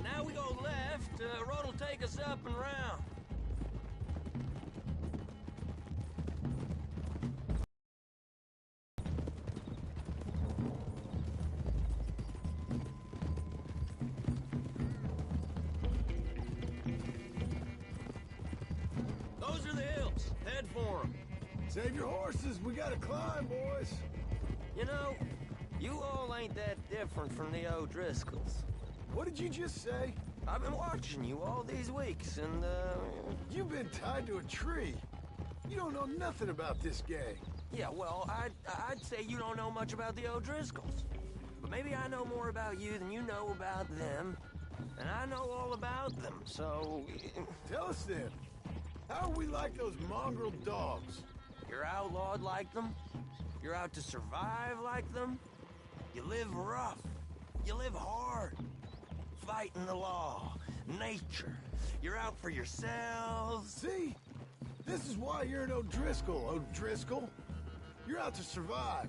Now we go left. Road'll take us up and round. Those are the hills. Head for them. Save your horses. We gotta climb, boys. You know, you all ain't that different from the O'Driscolls. What did you just say? I've been watching you all these weeks, and, You've been tied to a tree. You don't know nothing about this gang. Yeah, well, I'd say you don't know much about the O'Driscolls. But maybe I know more about you than you know about them. And I know all about them, so... Tell us then. How are we like those mongrel dogs? You're outlawed like them. You're out to survive like them. You live rough. You live hard. Fighting the law. Nature. You're out for yourselves. See? This is why you're an O'Driscoll, O'Driscoll. You're out to survive.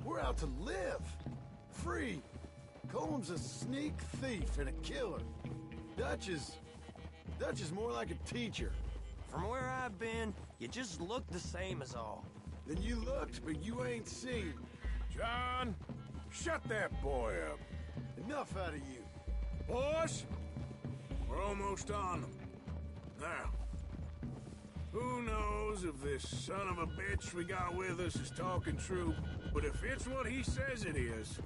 We're out to live. Free. Colm's a sneak thief and a killer. Dutch is more like a teacher. From where I've been, you just look the same as all. Then you looked, but you ain't seen. John, shut that boy up. Enough out of you. Boys, we're almost on them. Now, who knows if this son of a bitch we got with us is talking true, but if it's what he says it is,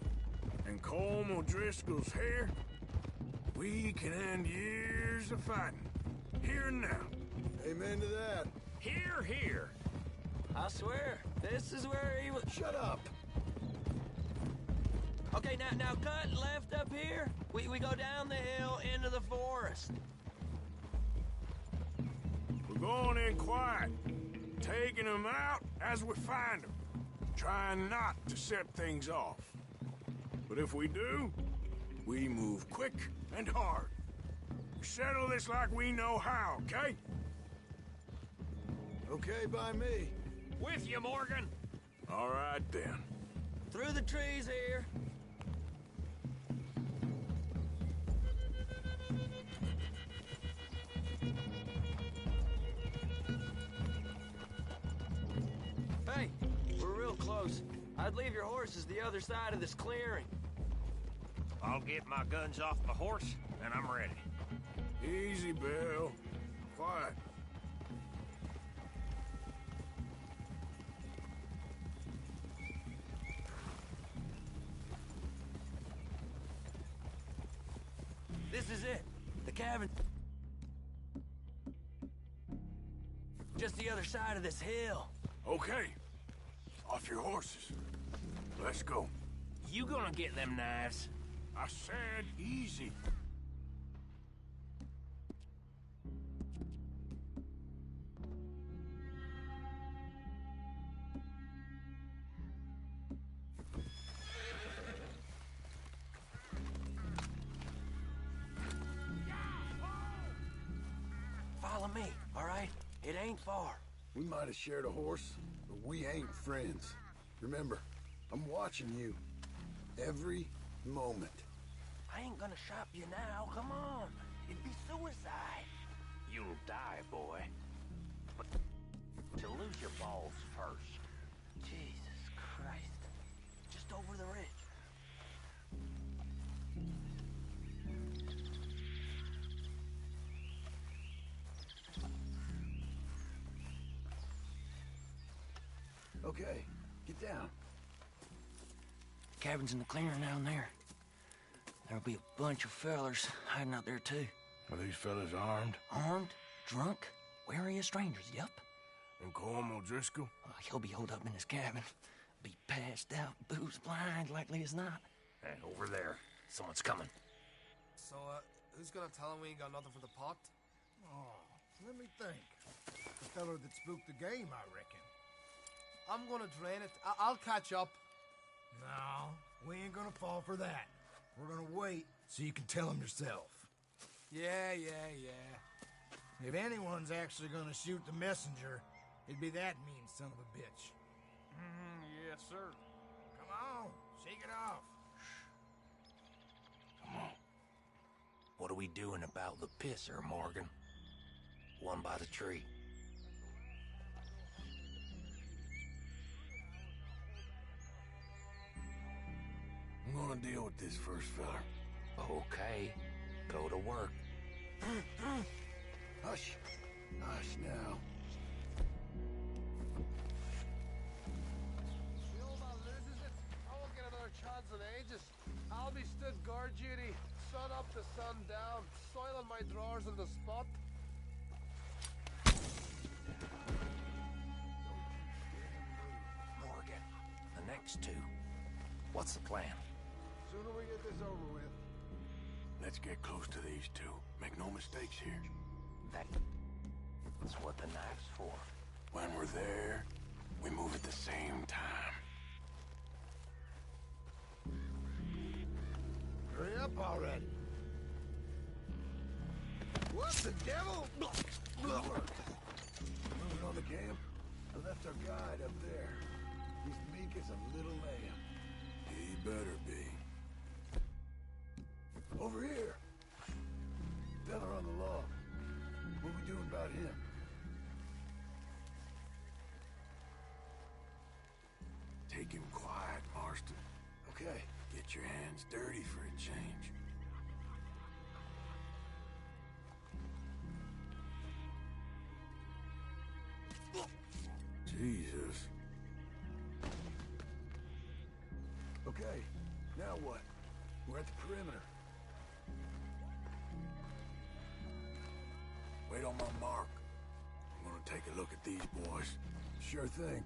and Colm O'Driscoll's here, we can end years of fighting. Here and now. Amen to that. Here. I swear, this is where he was... Shut up. Okay, now cut left up here. We go down the hill into the forest. We're going in quiet, taking them out as we find them, trying not to set things off. But if we do, we move quick and hard. We settle this like we know how, okay? Okay by me. With you, Morgan. All right, then. Through the trees here. Hey, we're real close. I'd leave your horses the other side of this clearing. I'll get my guns off my horse, and I'm ready. Easy, Bill. Quiet. This is it. The cabin. Just the other side of this hill. Okay. Off your horses. Let's go. You gonna get them knives? I said easy. Follow me, all right? It ain't far. We might have shared a horse, but we ain't friends. Remember, I'm watching you. Every moment. I ain't gonna shop you now, come on. It'd be suicide. You'll die, boy. But to lose your balls first. Jesus Christ. Just over the ridge. Okay, get down. Cabin's in the clearing down there. There'll be a bunch of fellers hiding out there, too. Are these fellas armed? Armed, drunk, wary of strangers, yup. And Colm O'Driscoll? He'll be holed up in his cabin. Be passed out, booze blind, likely as not. Hey, over there. Someone's coming. So, who's gonna tell him we ain't got nothing for the pot? Oh, let me think. The fella that spooked the game, I reckon. I'm gonna drain it. I'll catch up. No, we ain't gonna fall for that. We're gonna wait so you can tell him yourself. Yeah. If anyone's actually gonna shoot the messenger, it'd be that mean son of a bitch. Yes, sir. Come on, shake it off. Come on. What are we doing about the pisser, Morgan? One by the tree. I'm gonna deal with this first fella. Okay, go to work. Hush. Hush now. The old man loses it. I won't get another chance in ages. I'll be stood guard duty, sun up to sun down, soiling my drawers on the spot. Morgan, the next two. What's the plan? Sooner we get this over with. Let's get close to these two. Make no mistakes here. That's what the knife's for. When we're there, we move at the same time. Hurry up already. What the devil? Moving on the camp. I left our guide up there. He's meek as a little lamb. He better be. Over here. Fella on the log. What we doing about him? Take him quiet, Marston. Okay. Get your hands dirty for a change. Jesus. Okay, now what? We're at the perimeter. Wait on my mark. I'm gonna take a look at these boys. Sure thing.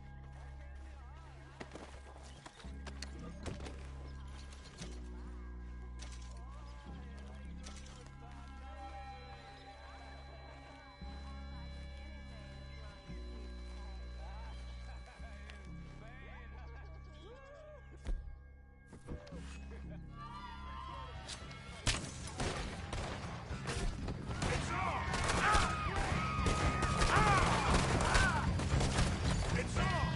It's on!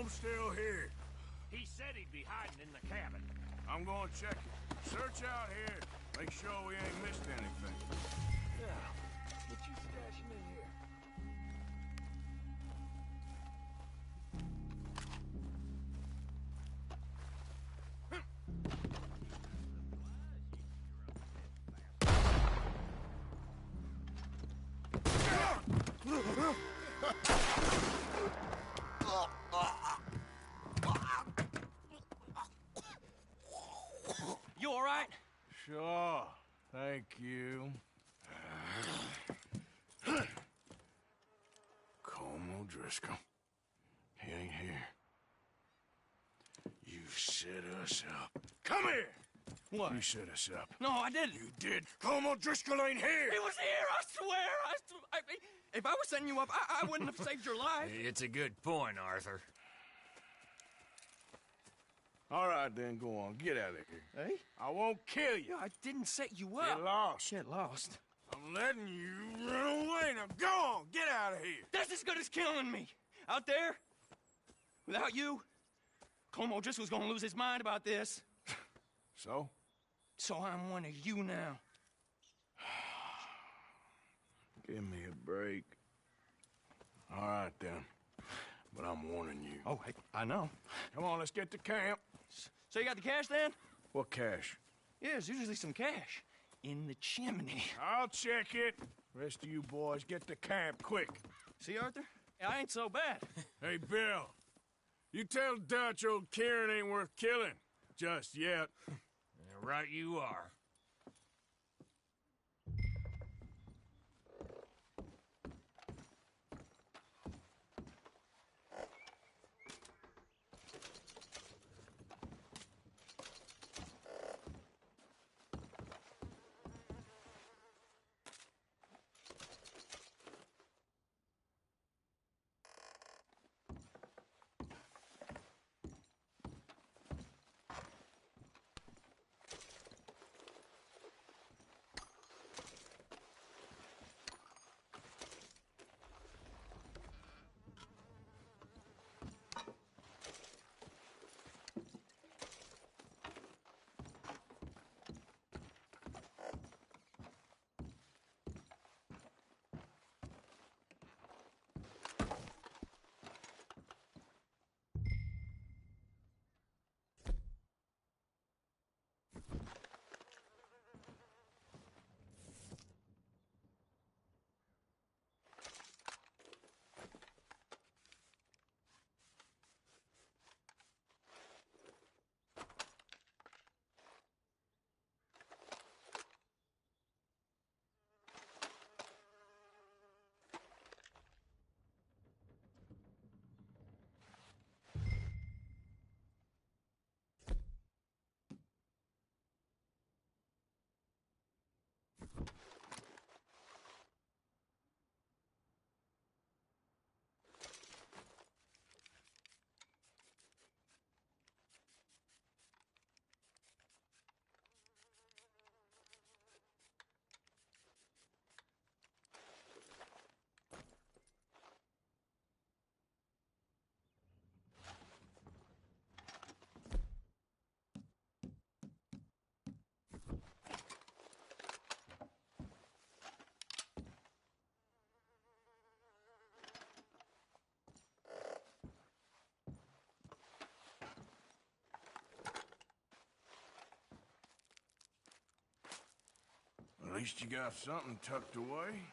Colm's still here. He said he'd be hiding in the cabin. I'm gonna check it. Search out here. Make sure we ain't missed anything. Yeah. What you stashing in here? You all right? Sure. Thank you. Colm O'Driscoll. He ain't here. You set us up. Come here! What? You set us up. No, I didn't. You did. Colm O'Driscoll ain't here! He was here, I swear! If I was setting you up, I wouldn't have saved your life. It's a good point, Arthur. All right, then, go on. Get out of here. Hey? I won't kill you. I didn't set you up. Get lost. Get lost. I'm letting you run away. Now go on. Get out of here. That's as good as killing me. Out there, without you, Colm O'Driscoll's gonna lose his mind about this. So? So I'm one of you now. Give me a break. All right, then. But I'm warning you. Oh, I know. Come on, let's get to camp. So you got the cash, then? What cash? Yeah, there's usually some cash in the chimney. I'll check it. Rest of you boys, get to camp, quick. See, Arthur? I ain't so bad. Hey, Bill. You tell Dutch old Kieran ain't worth killing. Just yet. Right you are. At least you got something tucked away.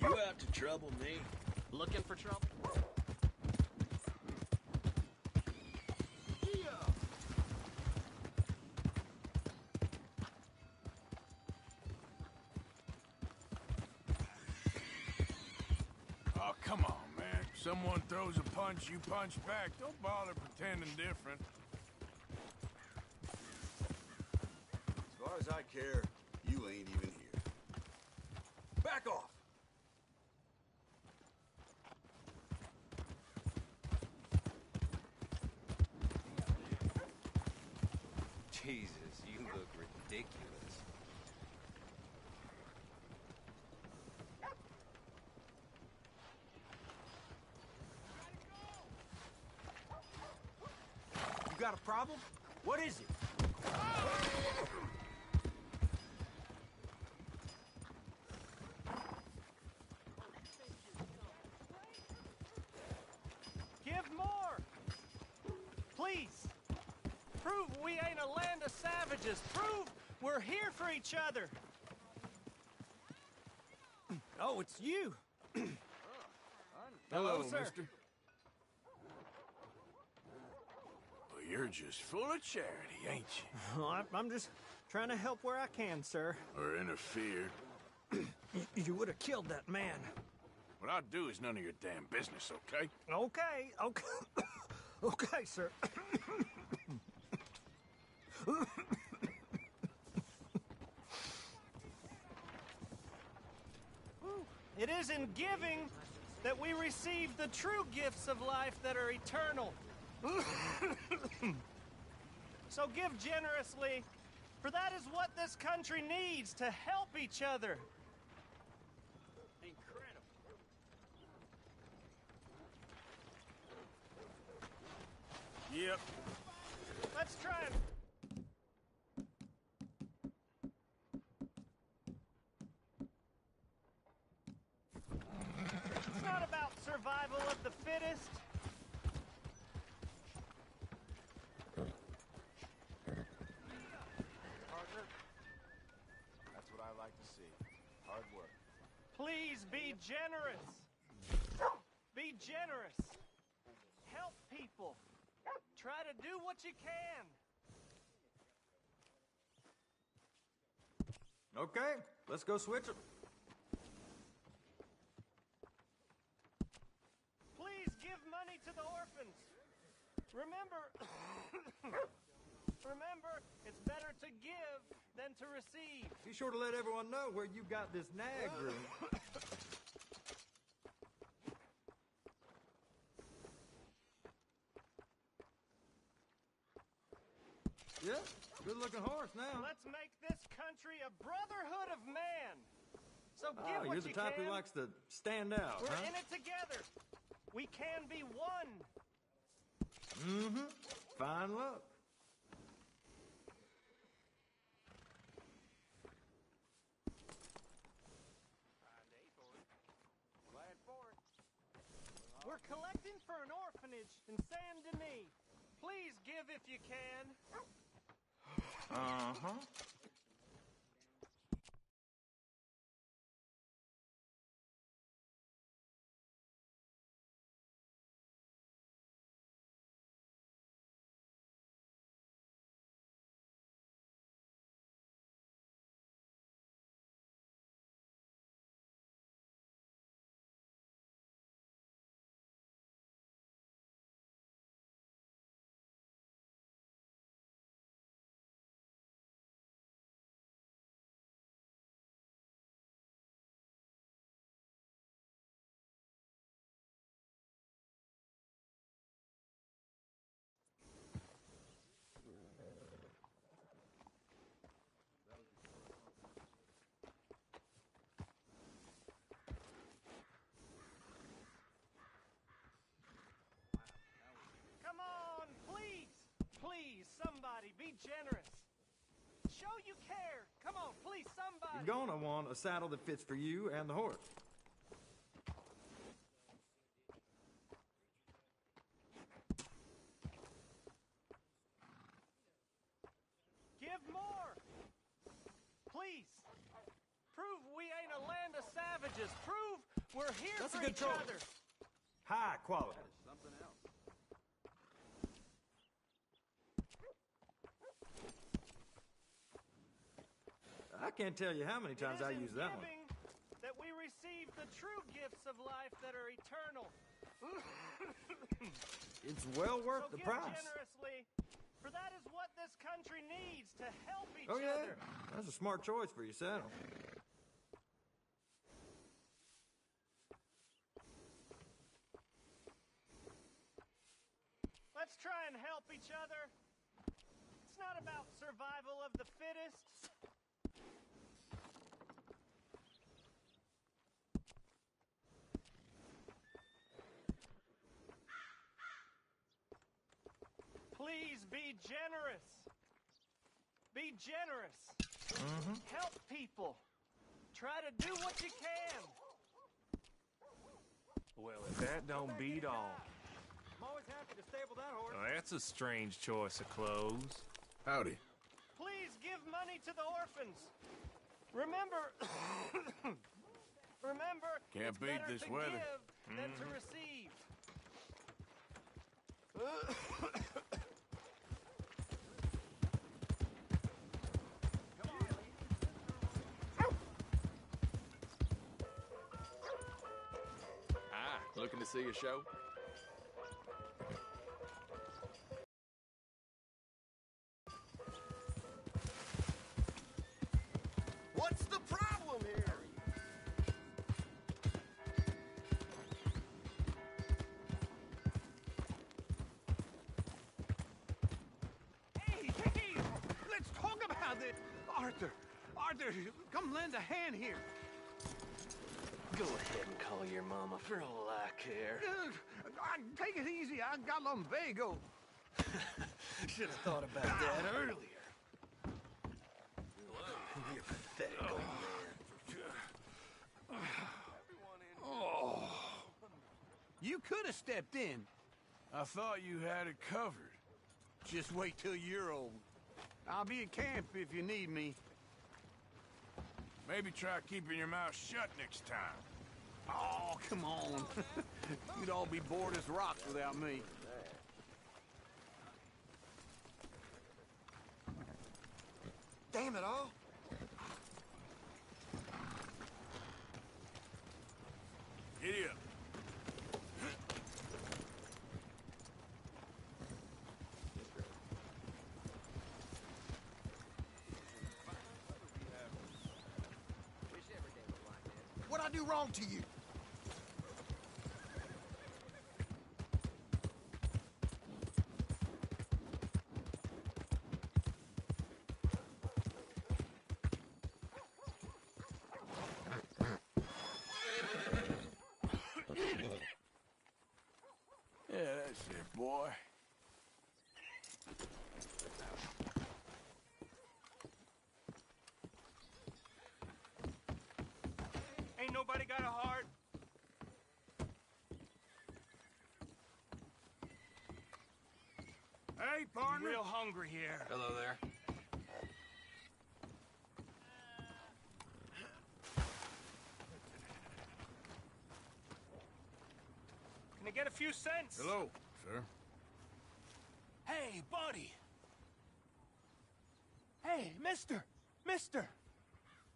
You out to trouble me? Looking for trouble? Oh, come on, man. Someone throws a punch, you punch back. Don't bother pretending different. As far as I care, you ain't even here. Back off! Jesus, you look ridiculous. You got a problem? What is it? Give more! Please! Prove we ain't a land of savages. Prove we're here for each other. Oh, it's you. Hello, sir. mister. Well, you're just full of charity, ain't you? I'm just trying to help where I can, sir. Or interfere. You would have killed that man. What I do is none of your damn business, okay? Okay. Okay, sir. It is in giving that we receive the true gifts of life that are eternal. So give generously, for that is what this country needs to help each other. Incredible. Yep. Let's try and... It's not about survival of the fittest. Partner, that's what I like to see. Hard work. Please be generous. Be generous. Help people. Try to do what you can. Okay, let's go switch them. Please give money to the orphans. Remember, it's better to give than to receive. Be sure to let everyone know where you got this nag room. Yeah, good-looking horse now. Let's make this country a brotherhood of man. So give what You're you the type can. who likes to stand out, We're huh? in it together. We can be one. Mm-hmm. Fine luck. We're collecting for an orphanage in Saint Denis. Please give if you can. Uh-huh. Come on, please. Please, somebody, be generous. Show you care. Come on, please, somebody. You're gonna want a saddle that fits for you and the horse. Give more. Please. Prove we ain't a land of savages. Prove We're here That's for a good each troll. other. High quality. I can't tell you how many times I use that one. Giving that we receive the true gifts of life that are eternal. It's well worth So the give price. generously, for that is what this country needs to help each Oh, yeah? other. That's a smart choice for your saddle. Let's try and help each other. It's not about survival of the fittest. Please be generous. Be generous. Help people. Try to do what you can. Well, if that don't beat all. I'm always happy to stable that horse. Well, that's a strange choice of clothes. Howdy. Please give money to the orphans. Remember, Can't it's beat better this to weather. give than to receive. Hi, looking to see a show? What's the problem here? Hey, let's talk about it. Arthur, come lend a hand here. Go ahead and call your mama for all I care. Take it easy. I got lumbago. Should have thought about that earlier. You pathetic old man. Oh. You could have stepped in. I thought you had it covered. Just wait till you're old. I'll be at camp if you need me. Maybe try keeping your mouth shut next time. Oh, come on. You'd all be bored as rocks without me. Damn it all. Giddy up. What'd I do wrong to you? Yeah, that's it, boy. Ain't nobody got a heart. Hey, partner. Real hungry here. Hello there. Can I get a few cents? Hello, sir. Hey, buddy. Hey, mister.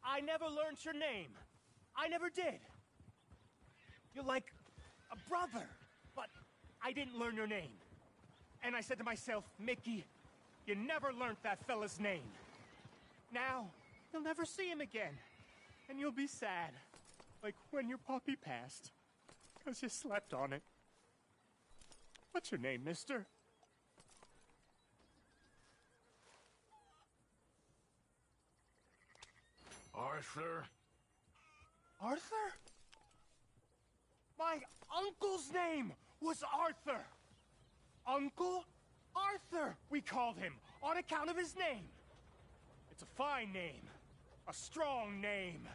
I never learned your name. I never did. You're like a brother, but I didn't learn your name. And I said to myself, Mickey, you never learned that fella's name. Now, you'll never see him again. And you'll be sad. Like when your puppy passed. 'Cause you slept on it. What's your name, mister? Arthur. Arthur? My uncle's name was Arthur. Uncle Arthur, we called him, on account of his name. It's a fine name, a strong name,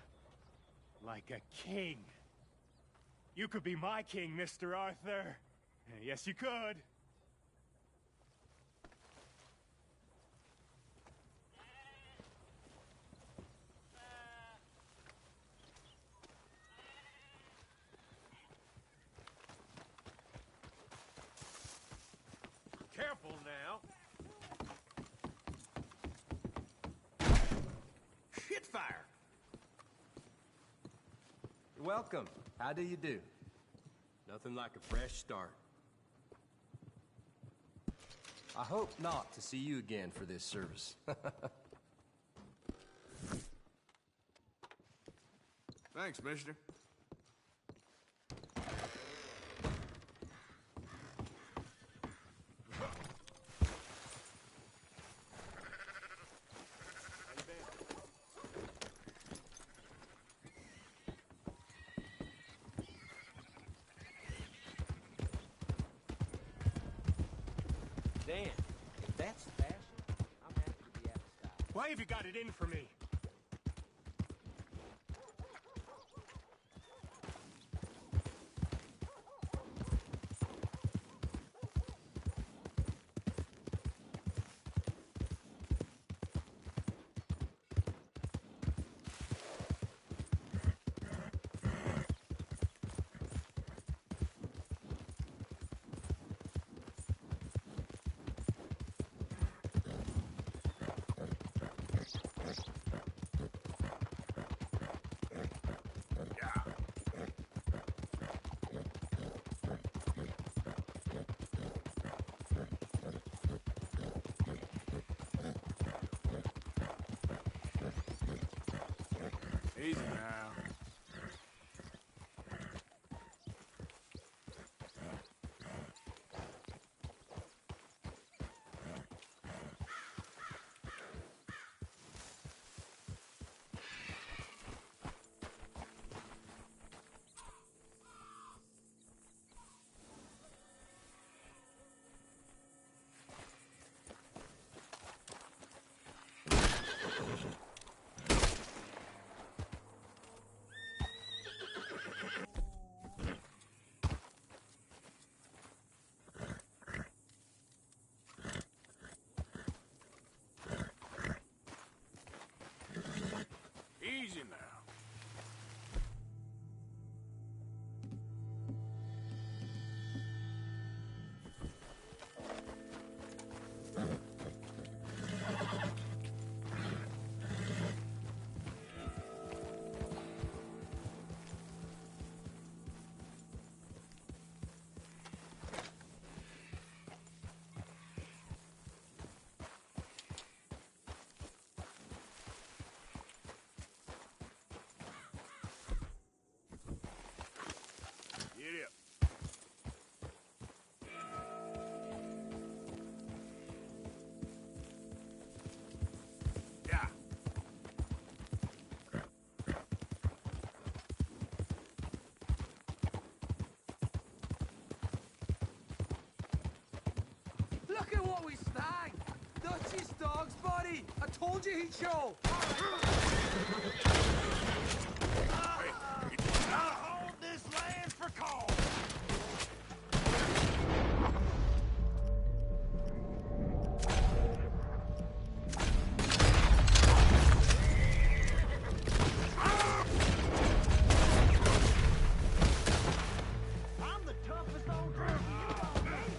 like a king. You could be my king, Mr. Arthur. Yes, you could. fire. You're welcome. How do you do? Nothing like a fresh start. I hope not to see you again for this service. Thanks, mister. Dan, if that's fashion, I'm happy to be out of style. Why have you got it in for me? Easy now. Easy now. Get up. Yeah. Look at what we snagged! Dutchie's dog's body! I told you he'd show! I'll hold this land for call. I'm the toughest old jerky you know, man.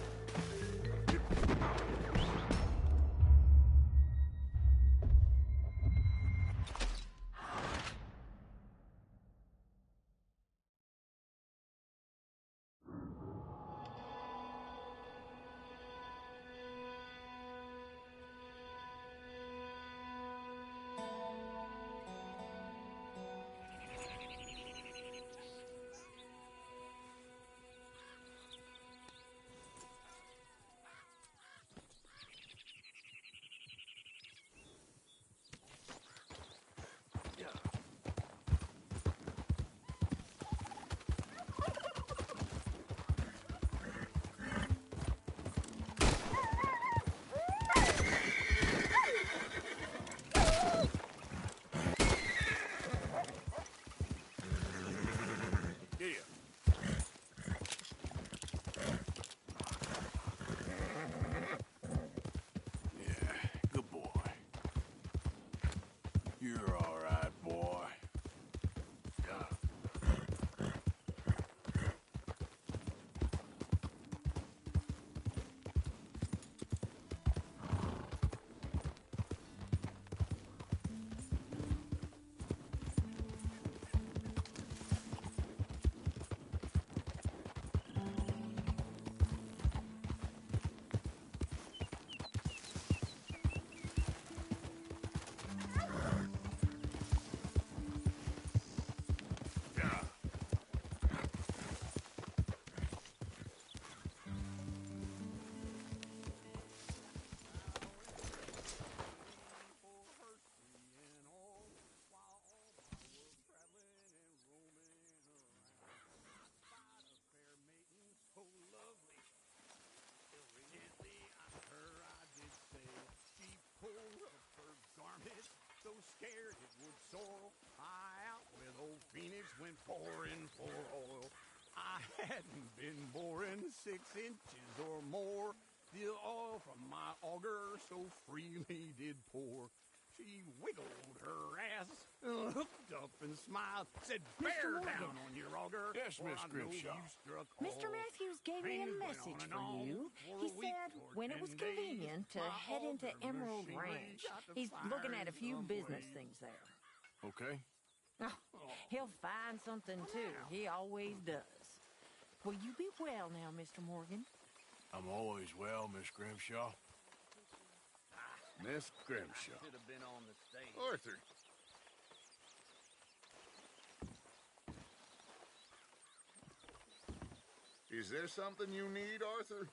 You're all right, boy. soil. High out with old Phoenix went pouring for oil. I hadn't been boring 6 inches or more. The oil from my auger so freely did pour. She wiggled her ass, looked up and smiled, said, "Bear down on your auger." Yes, for Miss I know Grimshaw. you struck Mr. oil. Matthews gave me a Things went message on and for on you. for He a week said or when it 10 was days, convenient to my head into auger Emerald machinery Ranch. got the He's looking at a fires few business ablaze. things there. Okay. Oh, he'll find something too. He always does. Will you be well now, Mr. Morgan? I'm always well, Miss Grimshaw. Miss Grimshaw. Should have been on the stage. Arthur. Is there something you need, Arthur?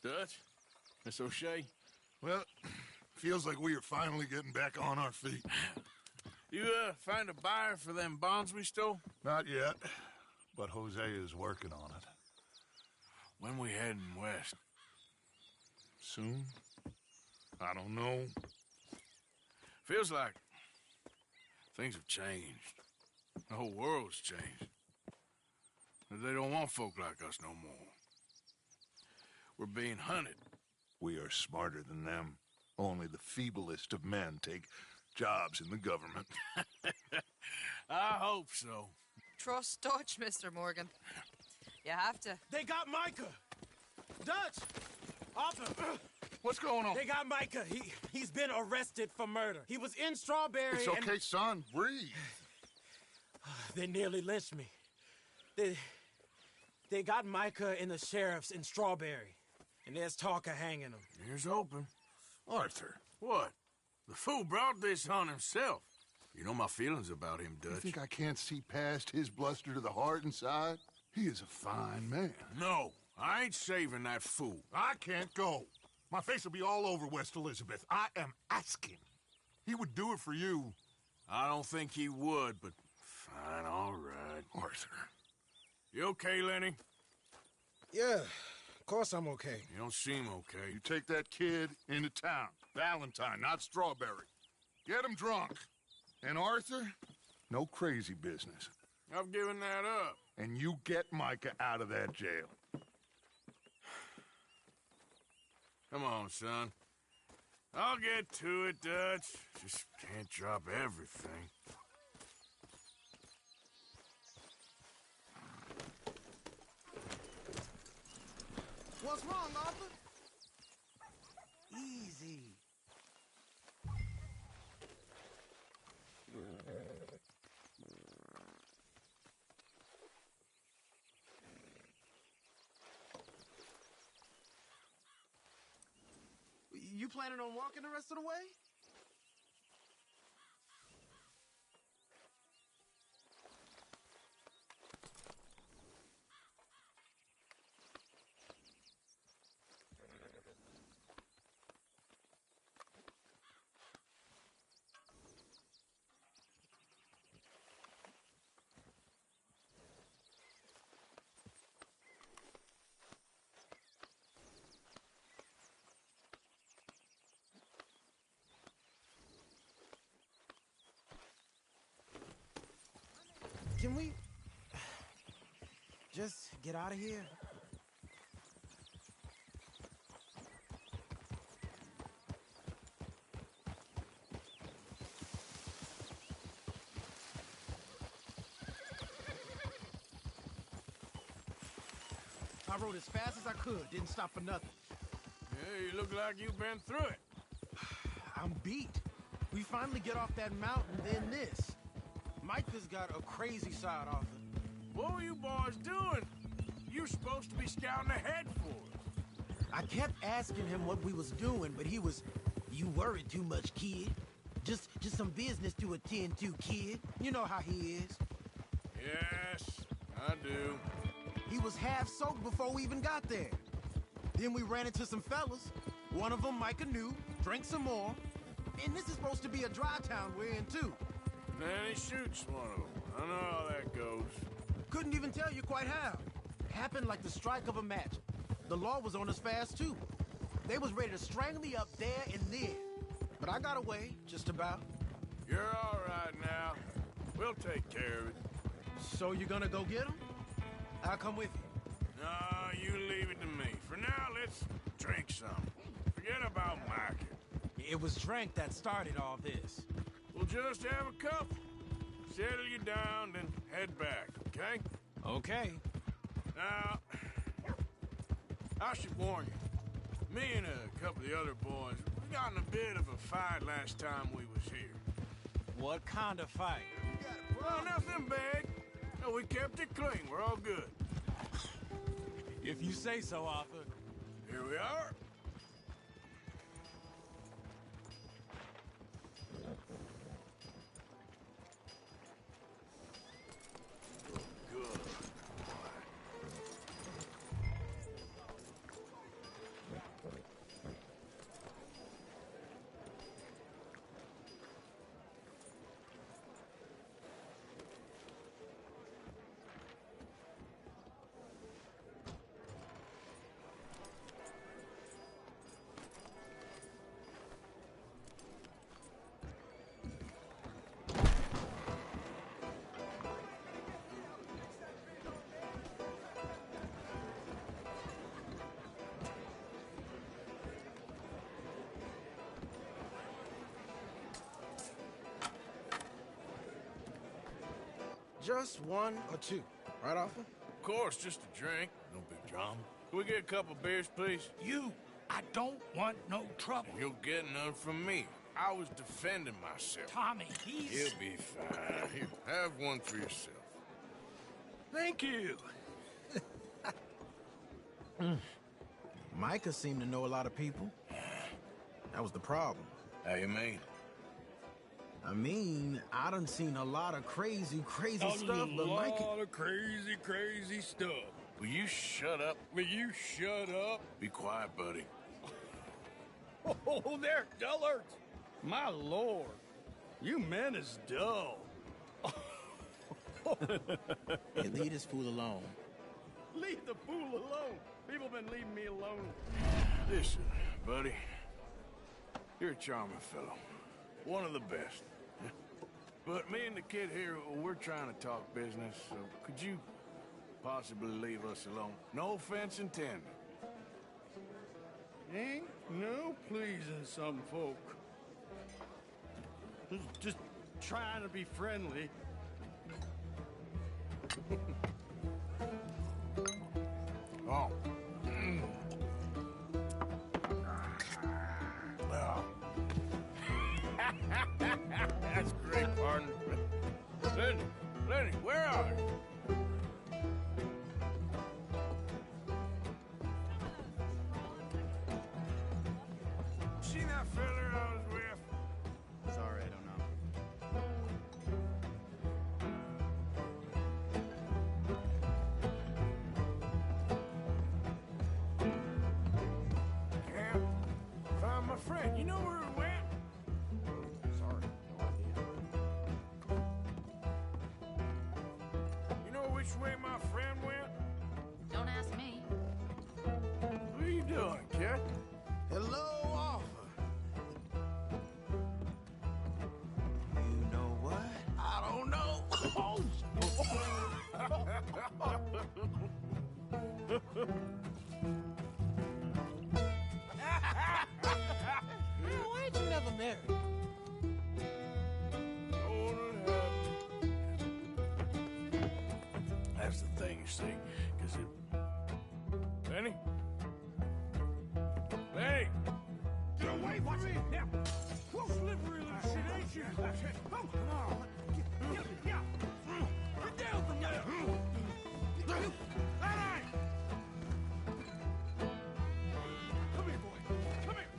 Dutch? Miss O'Shea? Well, feels like we are finally getting back on our feet. You, find a buyer for them bonds we stole? Not yet, but Jose is working on it. When we heading west? Soon? I don't know. Feels like things have changed. The whole world's changed. They don't want folk like us no more. We're being hunted. We are smarter than them. Only the feeblest of men take jobs in the government. I hope so. Trust Dutch, Mr. Morgan. You have to. They got Micah! Dutch! Arthur! What's going on? They got Micah. He's been arrested for murder. He was in Strawberry. It's okay, son. Breathe. They nearly lynched me. They got Micah and the sheriffs in Strawberry. And there's talk of hanging him. Here's hoping. Arthur. What? The fool brought this on himself. You know my feelings about him, Dutch. You think I can't see past his bluster to the heart inside? He is a fine man. No, I ain't saving that fool. I can't go. My face will be all over West Elizabeth. I am asking. He would do it for you. I don't think he would, but fine, all right. Arthur. You okay, Lenny? Yeah, of course I'm okay. You don't seem okay. You take that kid into town. Valentine, not Strawberry. Get him drunk. And Arthur, no crazy business. I've given that up. And you get Micah out of that jail. Come on, son. I'll get to it, Dutch. Just can't drop everything. What's wrong, Arthur? Easy. You planning on walking the rest of the way? Can we just get out of here? I rode as fast as I could, didn't stop for nothing. Yeah, you look like you've been through it. I'm beat. We finally get off that mountain, then this. Micah's got a crazy side, Arthur. What were you boys doing? You're supposed to be scouting ahead for us. I kept asking him what we was doing, but he was, "You worry too much, kid. Just some business to attend to, kid. You know how he is." Yes, I do. He was half soaked before we even got there. Then we ran into some fellas. One of them Micah knew, drank some more. And this is supposed to be a dry town we're in, too. And then he shoots one of them. I know how that goes. Couldn't even tell you quite how. Happened like the strike of a match. The law was on us fast, too. They was ready to strangle me up there and then. But I got away, just about. You're all right now. We'll take care of it. So you gonna go get him? I'll come with you. No, you leave it to me. For now, let's drink some. Forget about Mike. It was drink that started all this. We'll just have a couple. Settle you down, then head back, okay? Okay. Now, I should warn you. Me and a couple of the other boys, we got in a bit of a fight last time we was here. What kind of fight? Well, nothing big. No, we kept it clean. We're all good. If you say so, Arthur. Here we are. Just one or two, right, Arthur? Of course, just a drink. No big drama. Can we get a couple beers, please? I don't want no trouble. You'll get none from me. I was defending myself. Tommy, he's... He'll be fine. Here, have one for yourself. Thank you. Micah seemed to know a lot of people. That was the problem. How you mean? I mean, I done seen a lot of crazy stuff, but Micah... A lot of crazy stuff. Will you shut up? Will you shut up? Be quiet, buddy. Oh, they're dullards. My lord. You men is dull. Hey, leave this fool alone. Leave the fool alone. People been leaving me alone. Listen, buddy. You're a charming fellow. One of the best. But me and the kid here, we're trying to talk business, so could you possibly leave us alone? No offense intended. Ain't no pleasing some folk. Just trying to be friendly. Oh. Well. That's great, partner. Lenny, where are you? See that fella I was with? Sorry, I don't know. Can't find my friend. You know where he went? Sorry, no idea. You know which way my friend went? Don't ask me. What are you doing, kid? Hello, Arthur. You know what? I don't know. Why ain't you never married? That's the thing, you see, because it... Lenny? Lenny! Get away from me! Now, who's slippery little shit, ain't you? Oh, come on. Get down from there! Lenny! Come here, boy. Come here.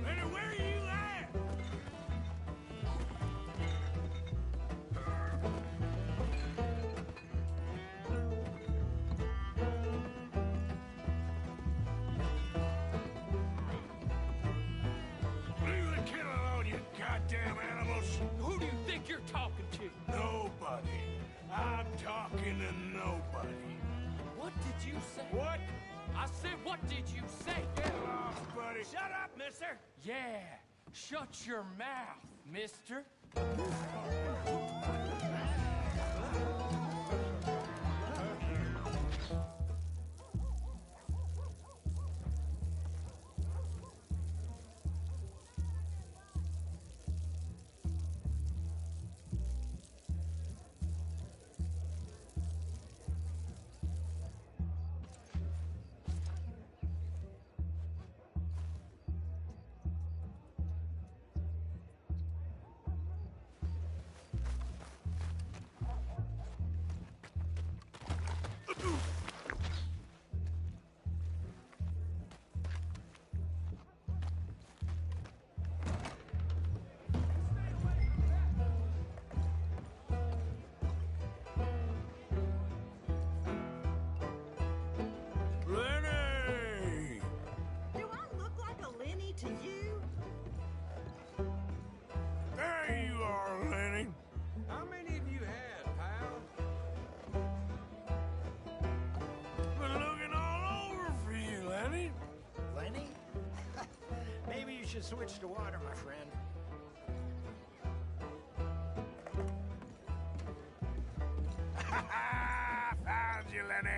Lenny, where are you at? talking to nobody. What did you say? What? I said, what did you say? Get lost, buddy. Shut up, mister. Yeah, shut your mouth, mister. Lenny! Do I look like a Lenny to you? There you are, Lenny. How many of you had, pal? Been looking all over for you, Lenny. Lenny? Maybe you should switch to water, my friend. Found you, Lenny.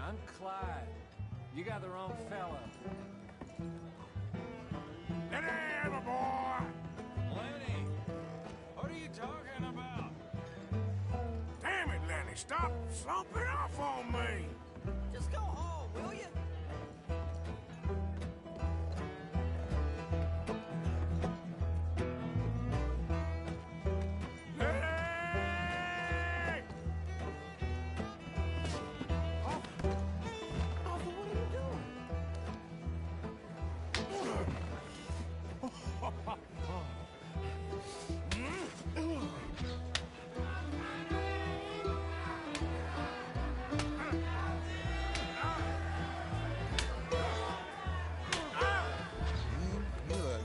I'm Clyde. You got the wrong fella. Lenny, my boy. Lenny, what are you talking about? Damn it, Lenny. Stop slumping off on me. Just go home, will you?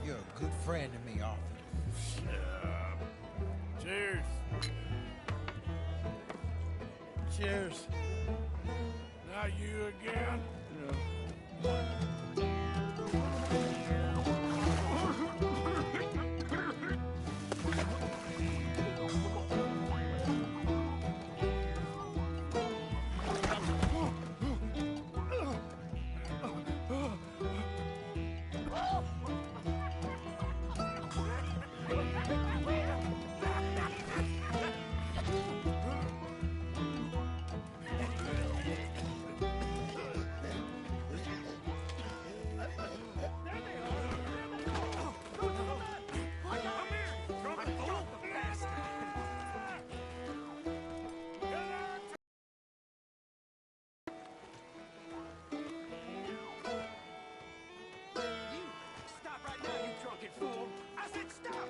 You're a good friend to me, Arthur. Cheers. Cheers. Now you again? Stop right now, you drunken fool. I said stop.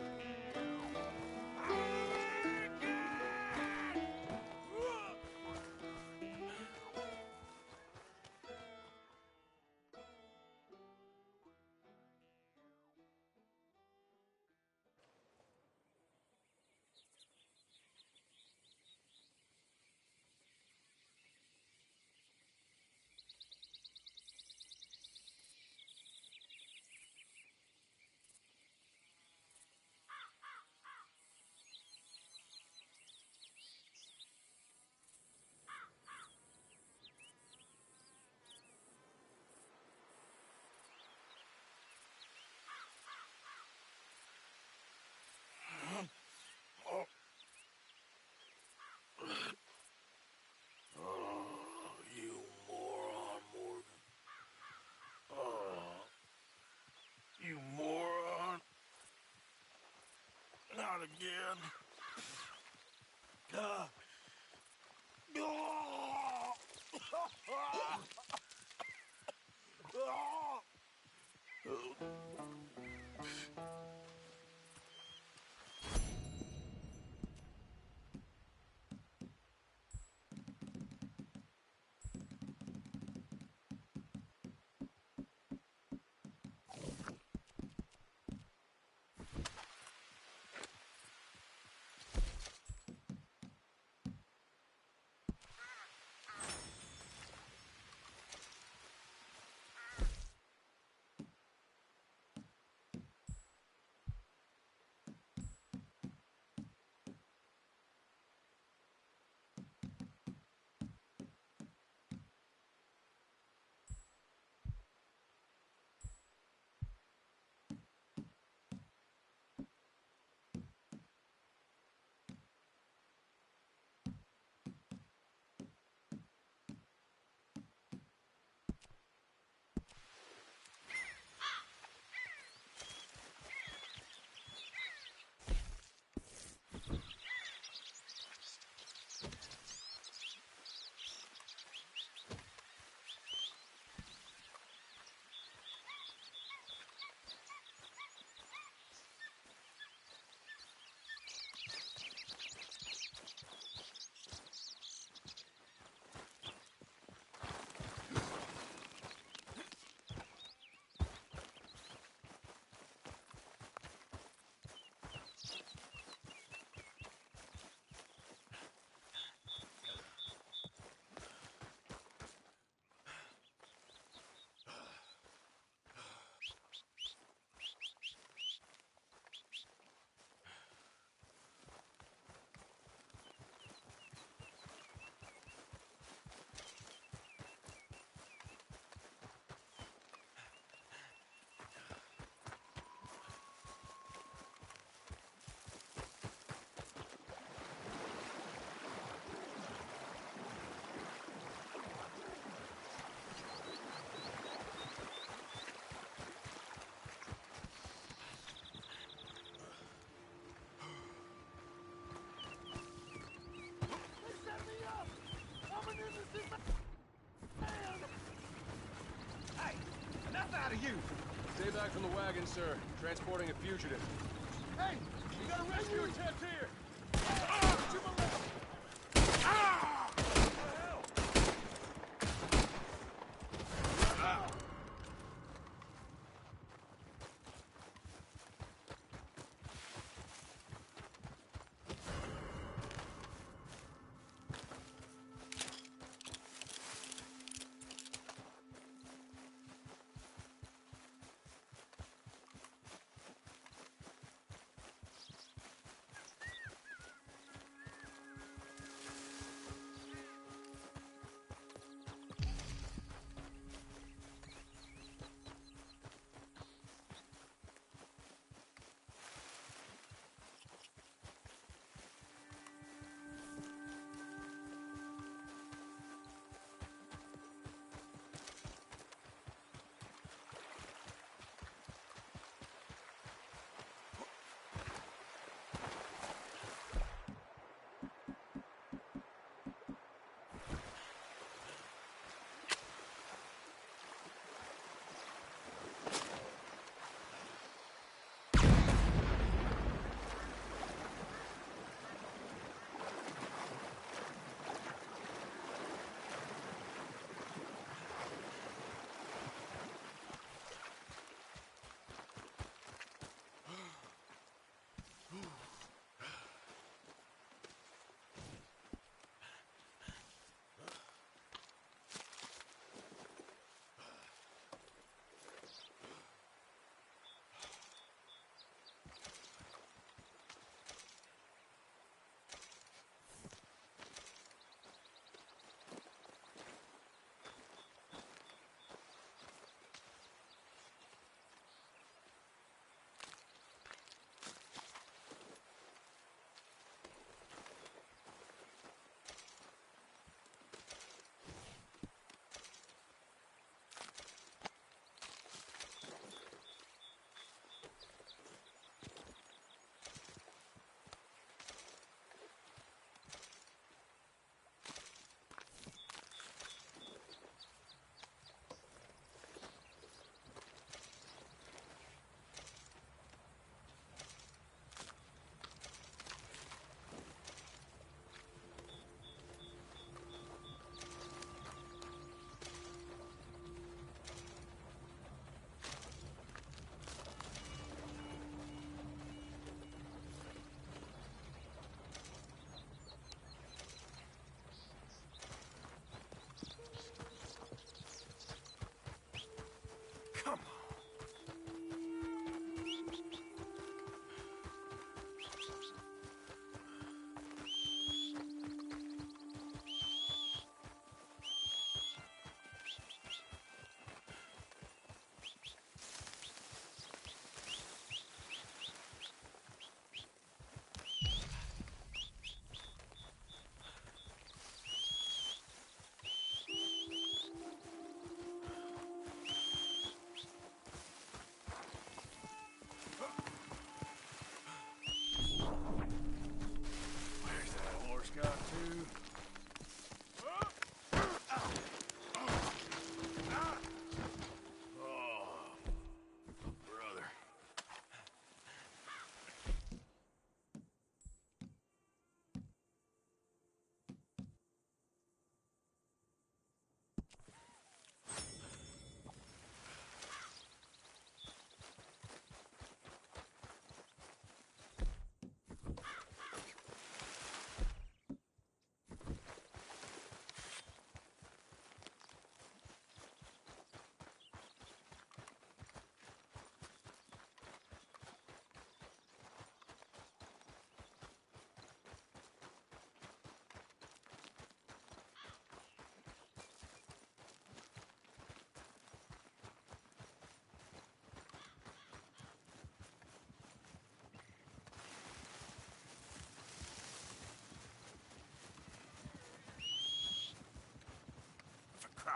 You moron, Morgan. You moron. Not again. out of you? Stay back from the wagon, sir. Transporting a fugitive. Hey, you got a rescue attempt here!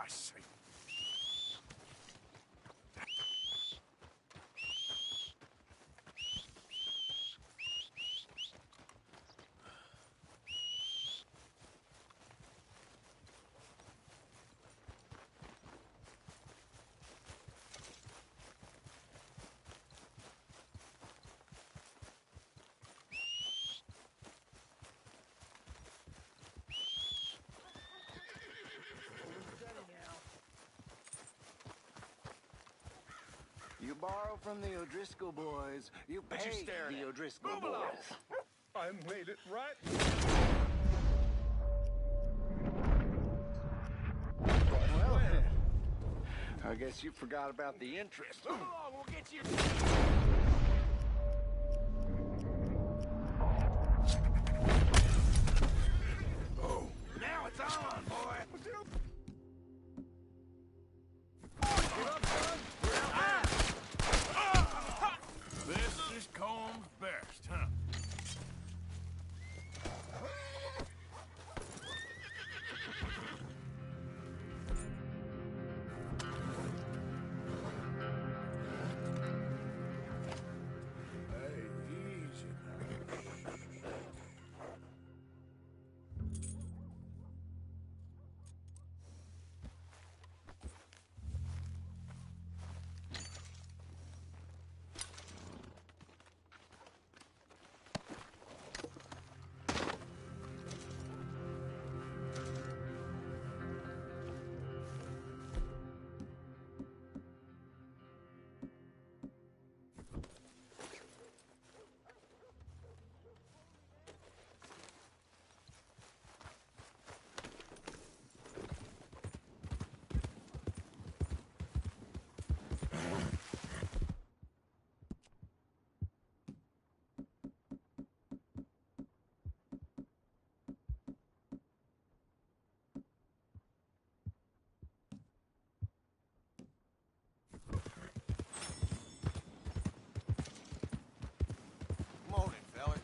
Christ's sake. You borrow from the O'Driscoll boys. You What you pay staring the at? O'Driscoll Move boys. along. I made it right. Well, I guess you forgot about the interest. Move along, we'll get you. Oh, now it's on, boy. This is Combs' best, huh? Hey, easy now. Morning, fella.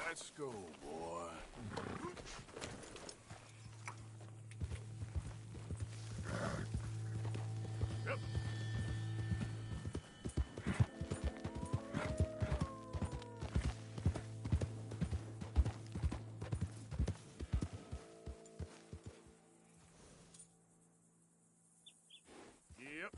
Let's go, boy. Yep. Yep.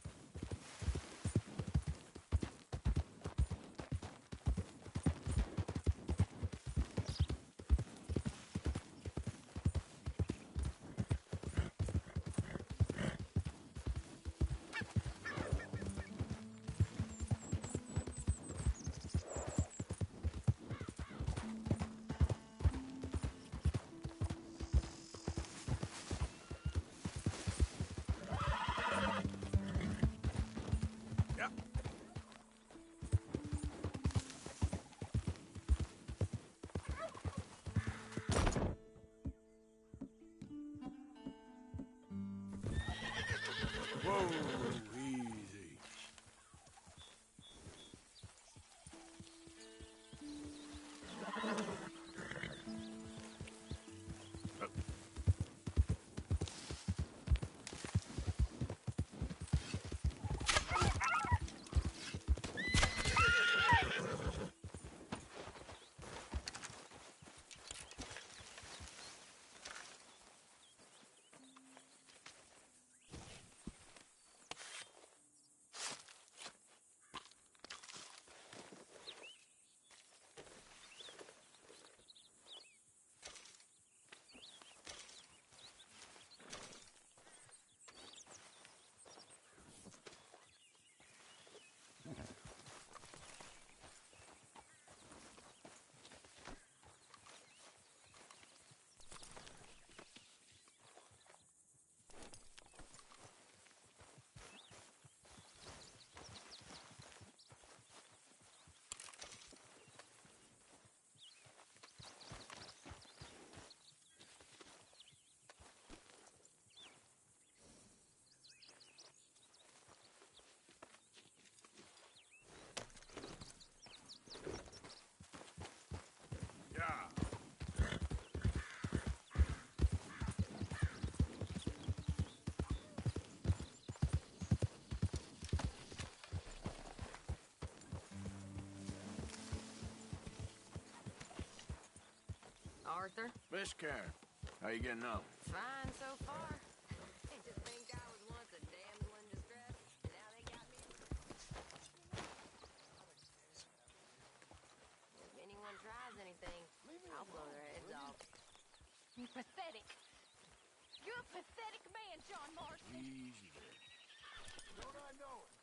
Arthur? Miss Karen, how you getting on? Fine so far. They just think I was once a damsel in distress, and now they got me. If anyone tries anything, I'll blow their heads off. You pathetic. You're a pathetic man, John Marston. Easy there. Don't I know it?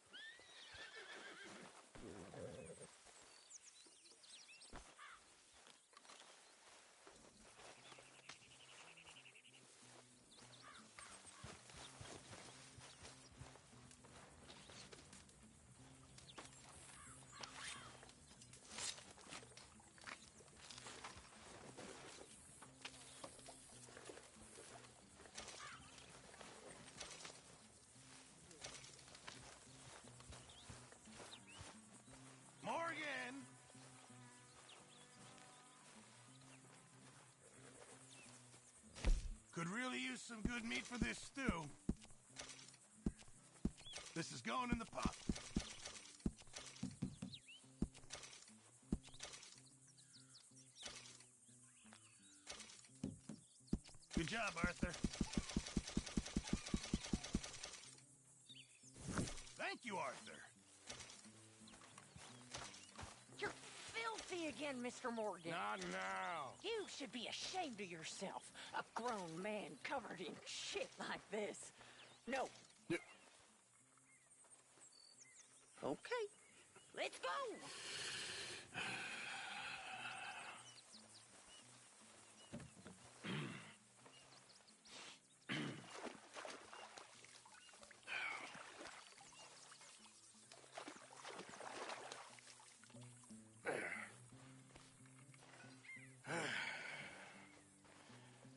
Morgan! Could really use some good meat for this stew. This is going in the pot. Good job, Arthur. Thank you, Arthur. You're filthy again, Mr. Morgan. Not now. You should be ashamed of yourself. A grown man covered in shit like this. No. Okay. Let's go.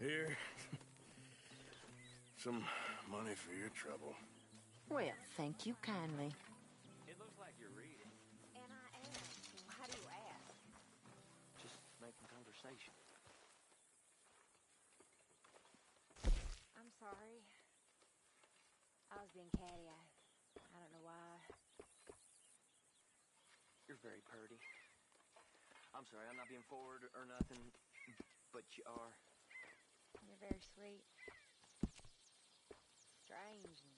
Here. Some money for your trouble. Well, thank you kindly. It looks like you're reading. And I am. Why do you ask? Just making conversation. I'm sorry. I was being catty. I don't know why. You're very purty. I'm sorry, I'm not being forward or nothing, but you are. You're very sweet. Strange and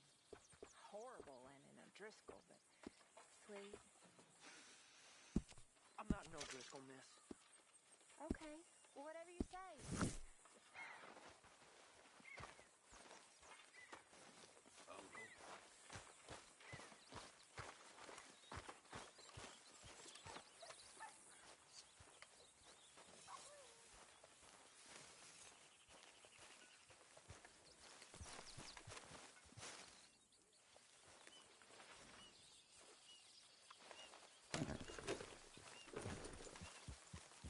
horrible and an O'Driscoll, but sweet. I'm not an O'Driscoll, miss. Okay, whatever you say. Uncle.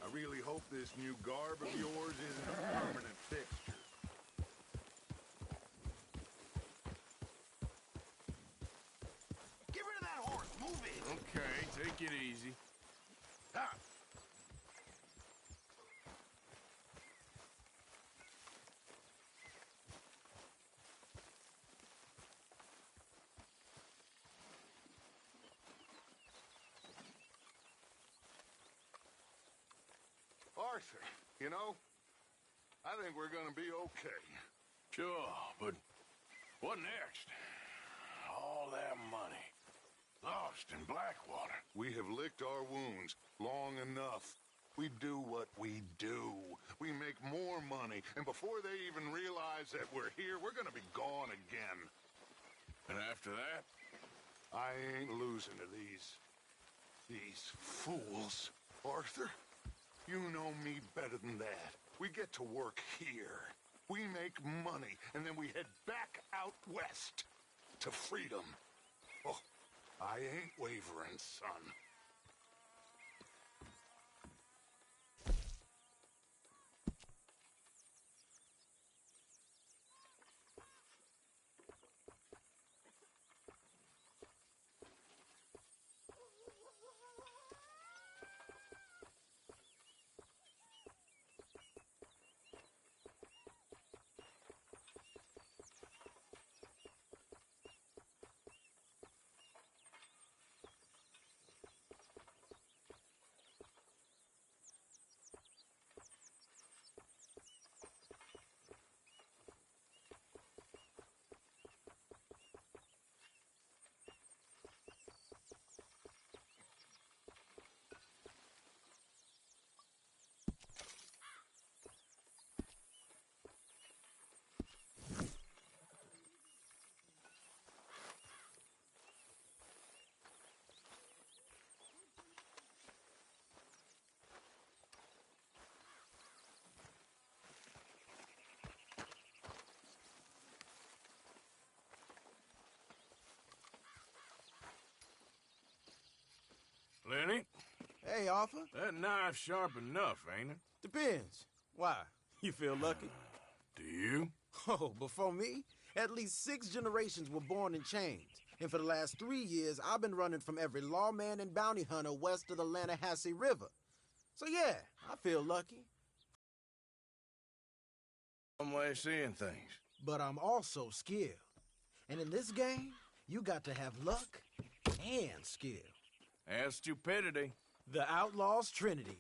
I really hope this new garb of yours isn't a permanent fixture. Get rid of that horse. Move it. Okay, take it easy. Ah. Arthur, you know, I think we're gonna be okay. Sure, but what next? All that money. Lost in Blackwater. We have licked our wounds long enough. We do what we do. We make more money, and before they even realize that we're here, we're gonna be gone again. And after that? I ain't losing to these fools. Arthur, you know me better than that. We get to work here. We make money, and then we head back out west to freedom. Oh, I ain't wavering, son. okay, Arthur. That knife's sharp enough, ain't it? Depends. Why? You feel lucky? Do you? Oh, before me, at least 6 generations were born in chains. And for the last 3 years, I've been running from every lawman and bounty hunter west of the Lannahechee River. So yeah, I feel lucky. One way of seeing things. But I'm also skilled. And in this game, you got to have luck and skill. And stupidity. The Outlaw's Trinity.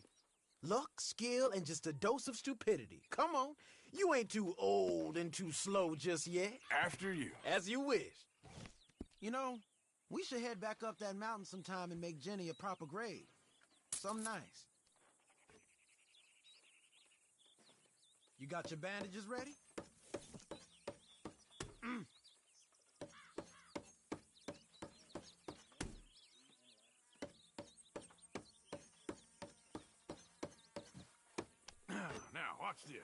Luck, skill, and just a dose of stupidity. Come on, you ain't too old and too slow just yet. After you. As you wish. You know, we should head back up that mountain sometime and make Jenny a proper grave. Something nice. You got your bandages ready? Now, watch this.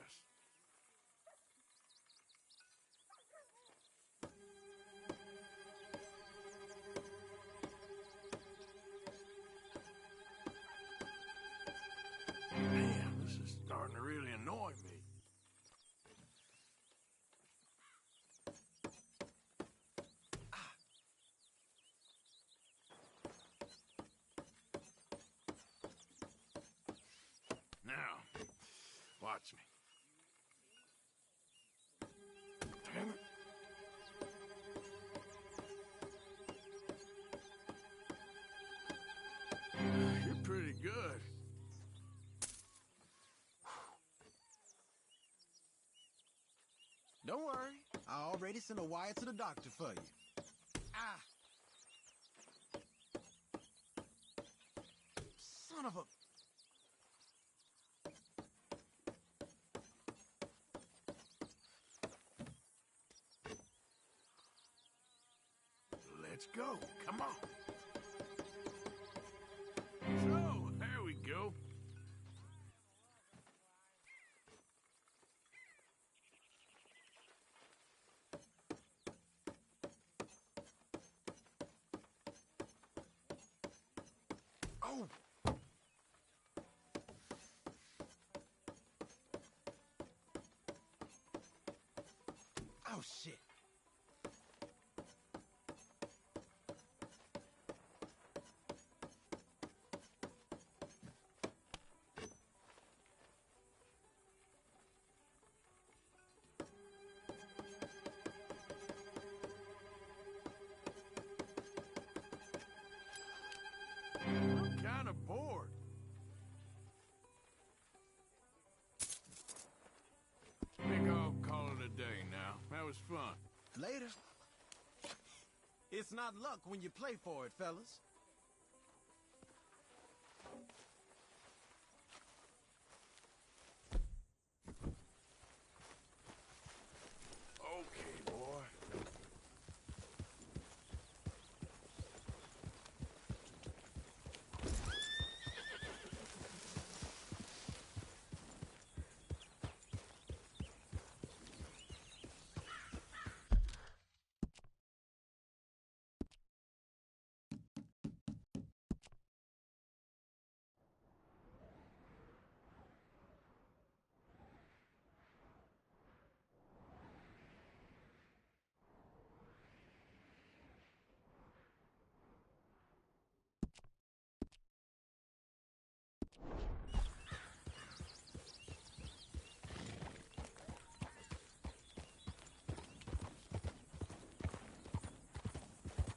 Man, this is starting to really annoy me. Now, watch me. Damn it. You're pretty good. Don't worry. I already sent a wire to the doctor for you. Ah! Son of a... Let's go. Come on. So, there we go. Oh! Oh, shit. I'm kind of bored. Think I'll call it a day now. That was fun. Later. It's not luck when you play for it, fellas. Okay, boy.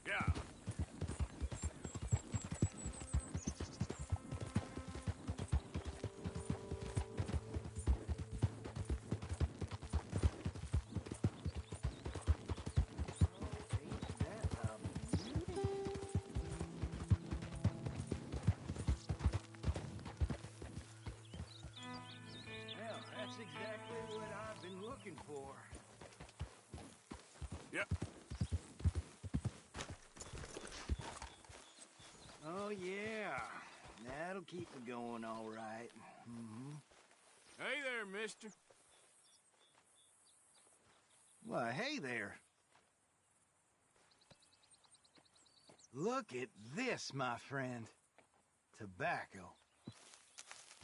Yeah. Well, that's exactly what I've been looking for. Yep. Oh, yeah. That'll keep me going all right. Mm-hmm. Hey there, mister. Why, hey there. Look at this, my friend. Tobacco.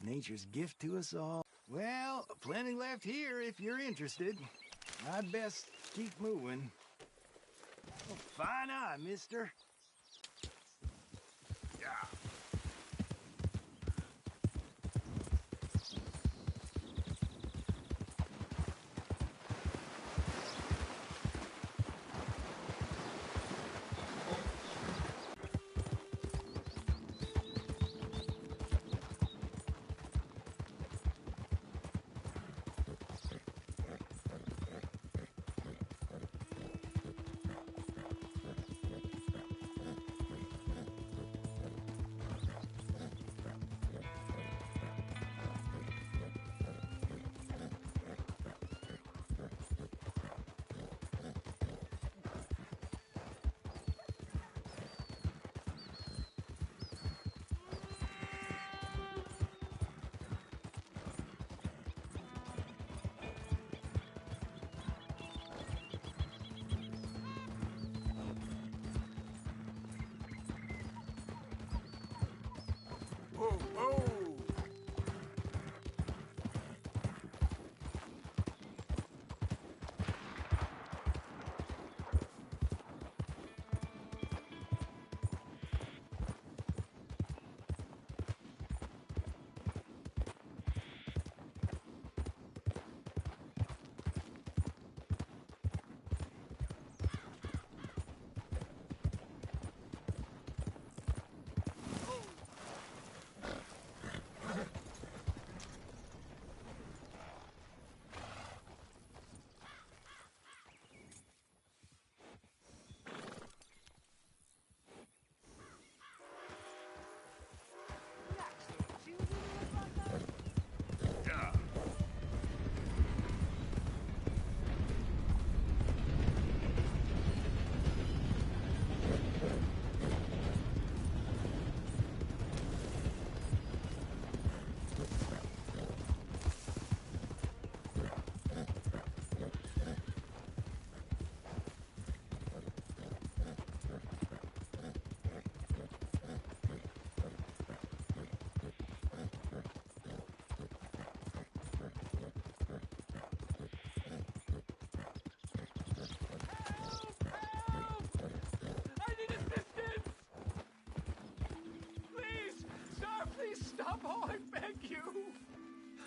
Nature's gift to us all. Well, plenty left here if you're interested. I'd best keep moving. Oh, fine eye, mister. Yeah. Whoa, whoa! Stop, oh, I beg you.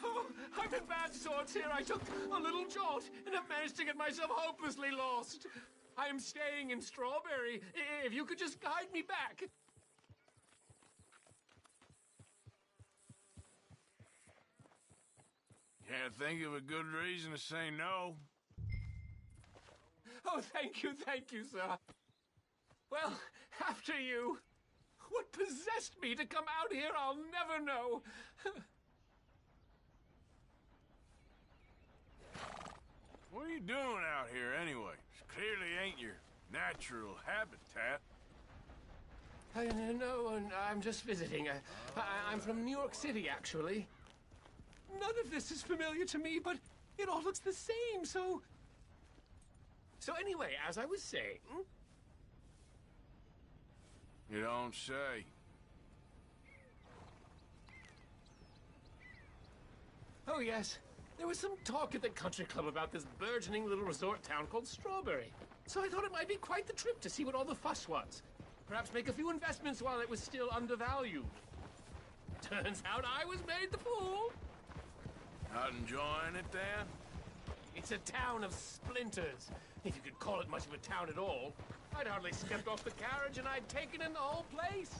Oh, I'm in bad sorts here. I took a little jolt and have managed to get myself hopelessly lost. I am staying in Strawberry. If you could just guide me back. Can't think of a good reason to say no. Oh, thank you, sir. Well, after you. What possessed me to come out here, I'll never know. What are you doing out here anyway? This clearly ain't your natural habitat. No, I'm just visiting. I'm from New York City, actually. None of this is familiar to me, but it all looks the same, so... So anyway, as I was saying... You don't say. Oh, yes. There was some talk at the country club about this burgeoning little resort town called Strawberry. So I thought it might be quite the trip to see what all the fuss was. Perhaps make a few investments while it was still undervalued. Turns out I was made the fool. Not enjoying it, then? It's a town of splinters, if you could call it much of a town at all. I'd hardly stepped off the carriage and I'd taken in the whole place.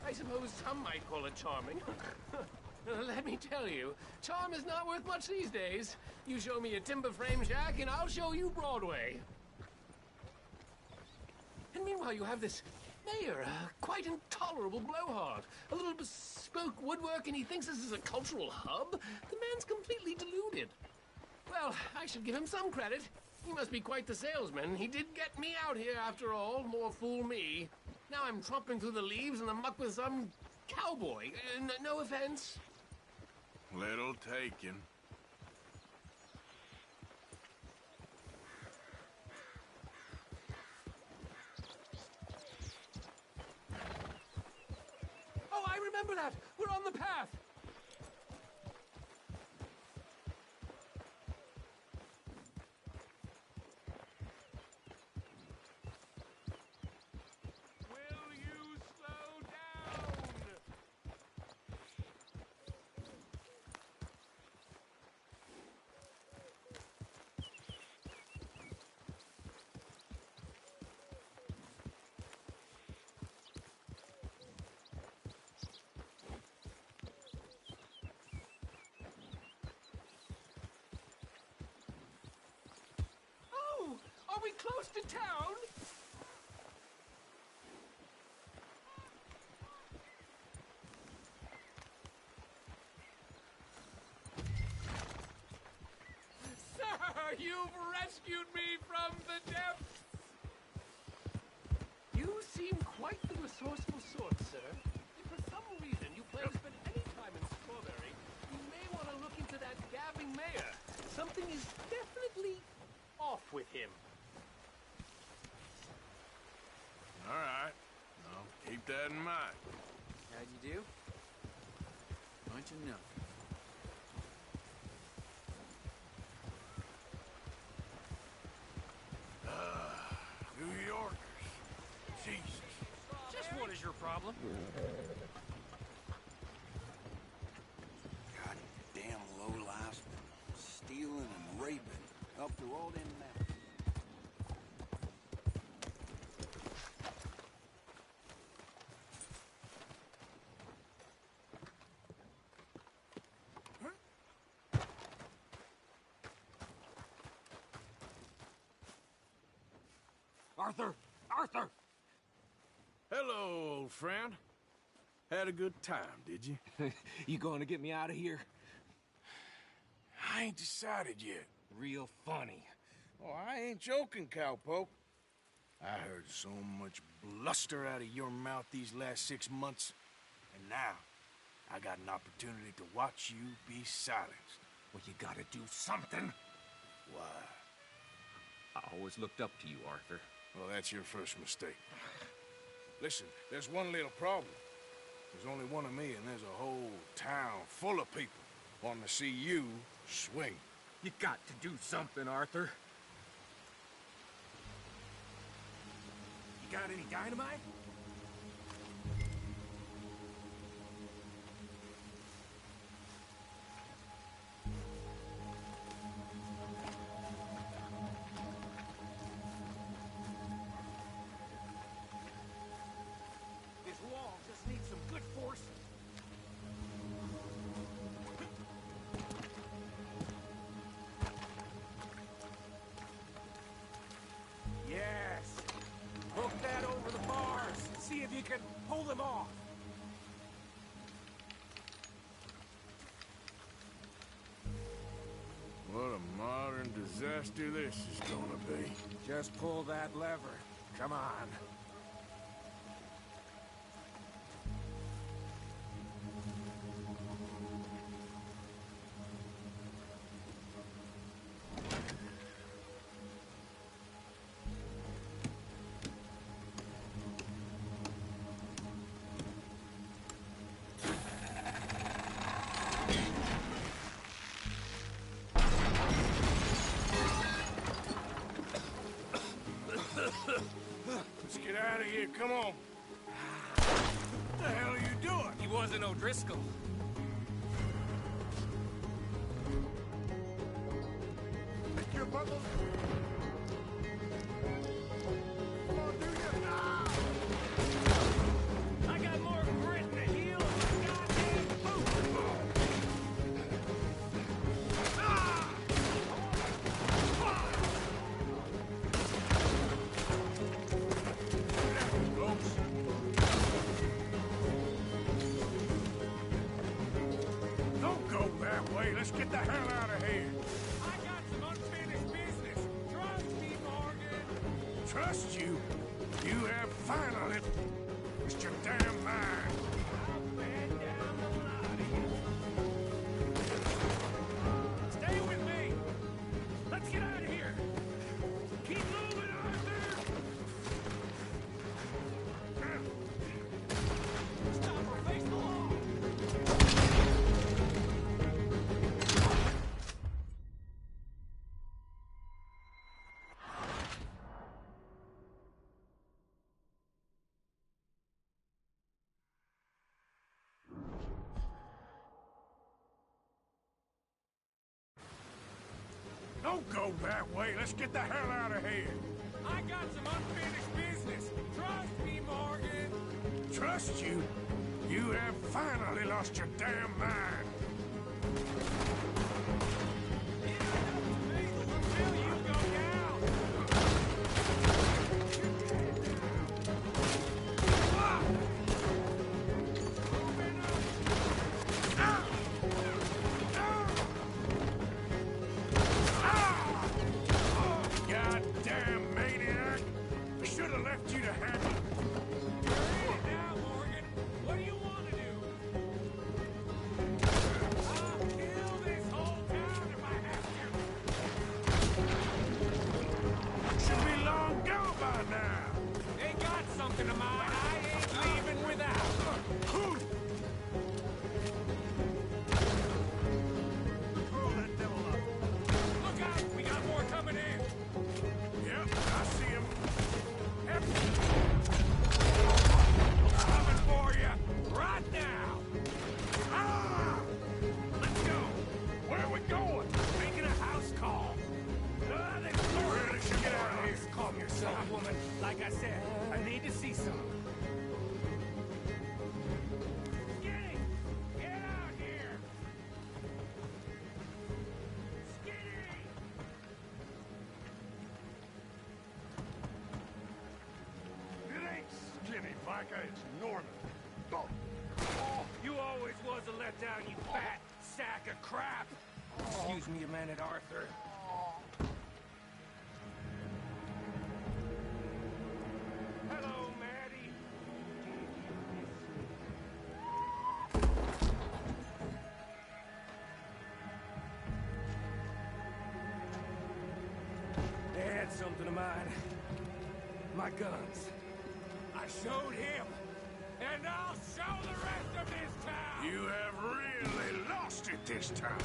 I suppose some might call it charming. Let me tell you, charm is not worth much these days. You show me a timber frame shack and I'll show you Broadway. And meanwhile you have this mayor, a quite intolerable blowhard. A little bespoke woodwork and he thinks this is a cultural hub? The man's completely deluded. Well, I should give him some credit. He must be quite the salesman. He did get me out here after all. More fool me. Now I'm tromping through the leaves in the muck with some cowboy. No offense. Little taken. Oh, I remember that! We're on the path! Will you slow down? Oh! Are we close to town? Sir, you've rescued me from the depths! You seem quite the resourceful sort, sir. If for some reason you plan to spend any time in Strawberry, you may want to look into that gabbing mayor. Something is definitely off with him. All right. I'll keep that in mind. How'd you do? Bunch of nothing. New Yorkers. Jesus. Just what is your problem? Goddamn lowlifes been stealing and raping up through all them mountains. Arthur! Arthur! Hello, old friend. Had a good time, did you? You going to get me out of here? I ain't decided yet. Real funny. Oh, I ain't joking, cowpoke. I heard so much bluster out of your mouth these last 6 months. And now, I got an opportunity to watch you be silenced. Well, you gotta do something. Why? I always looked up to you, Arthur. Well, that's your first mistake. Listen, there's one little problem. There's only one of me, and there's a whole town full of people wanting to see you swing. You got to do something, Arthur. You got any dynamite? This wall just needs some good force. Yes. Hook that over the bars. See if you can pull them off. What a modern disaster this is gonna be. Just pull that lever. Come on. Let's get out of here, come on. What the hell are you doing? He wasn't O'Driscoll. Pick your bundles. Come on, do you? I got more grit in the heel than my goddamn boot. Don't go that way. Let's get the hell out of here. I got some unfinished business. Trust me, Morgan. Trust you? You have finally lost your damn mind. I'll bend down the lot of you. Stay with me. Let's get out of here. Keep moving, Arthur. Stop or face the law. Don't go that way. Let's get the hell out of here. I got some unfinished business. Trust me, Morgan. Trust you? You have finally lost your damn mind. Until you go down. Goddamn maniac! I should have left you to handle it. You're in it now, Morgan. What do you want to do? I'll kill this whole town if I have to. Should be long gone by now. They got something of mine I ain't leaving without. Pull that devil up. Look out! We got more coming in. Yep, I see him. Coming for you right now. Ah! Let's go. Where are we going? Making a house call. They really should get out of here. Calm yourself, woman. Like I said, I need to see some. Skinny! Get out here! Skinny! It ain't Skinny, Micah. It's Norman. Oh. You always was a letdown, you fat sack of crap. Excuse me a minute, Arthur. Hello, Maddie. They had something of mine. My guns. I showed him, and I'll show the rest of this town! You have really lost it this time.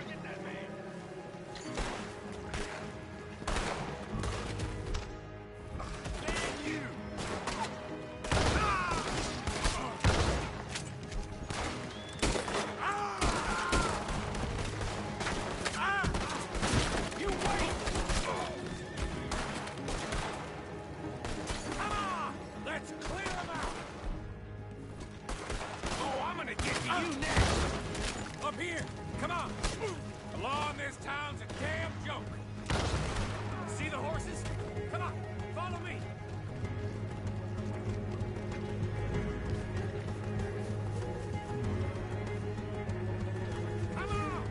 Get that man! Thank you! You wait! Come on! Let's clear them out! Oh, I'm gonna get to you next! Up here! Come on! The law in this town's a damn joke! See the horses? Come on! Follow me! Come on!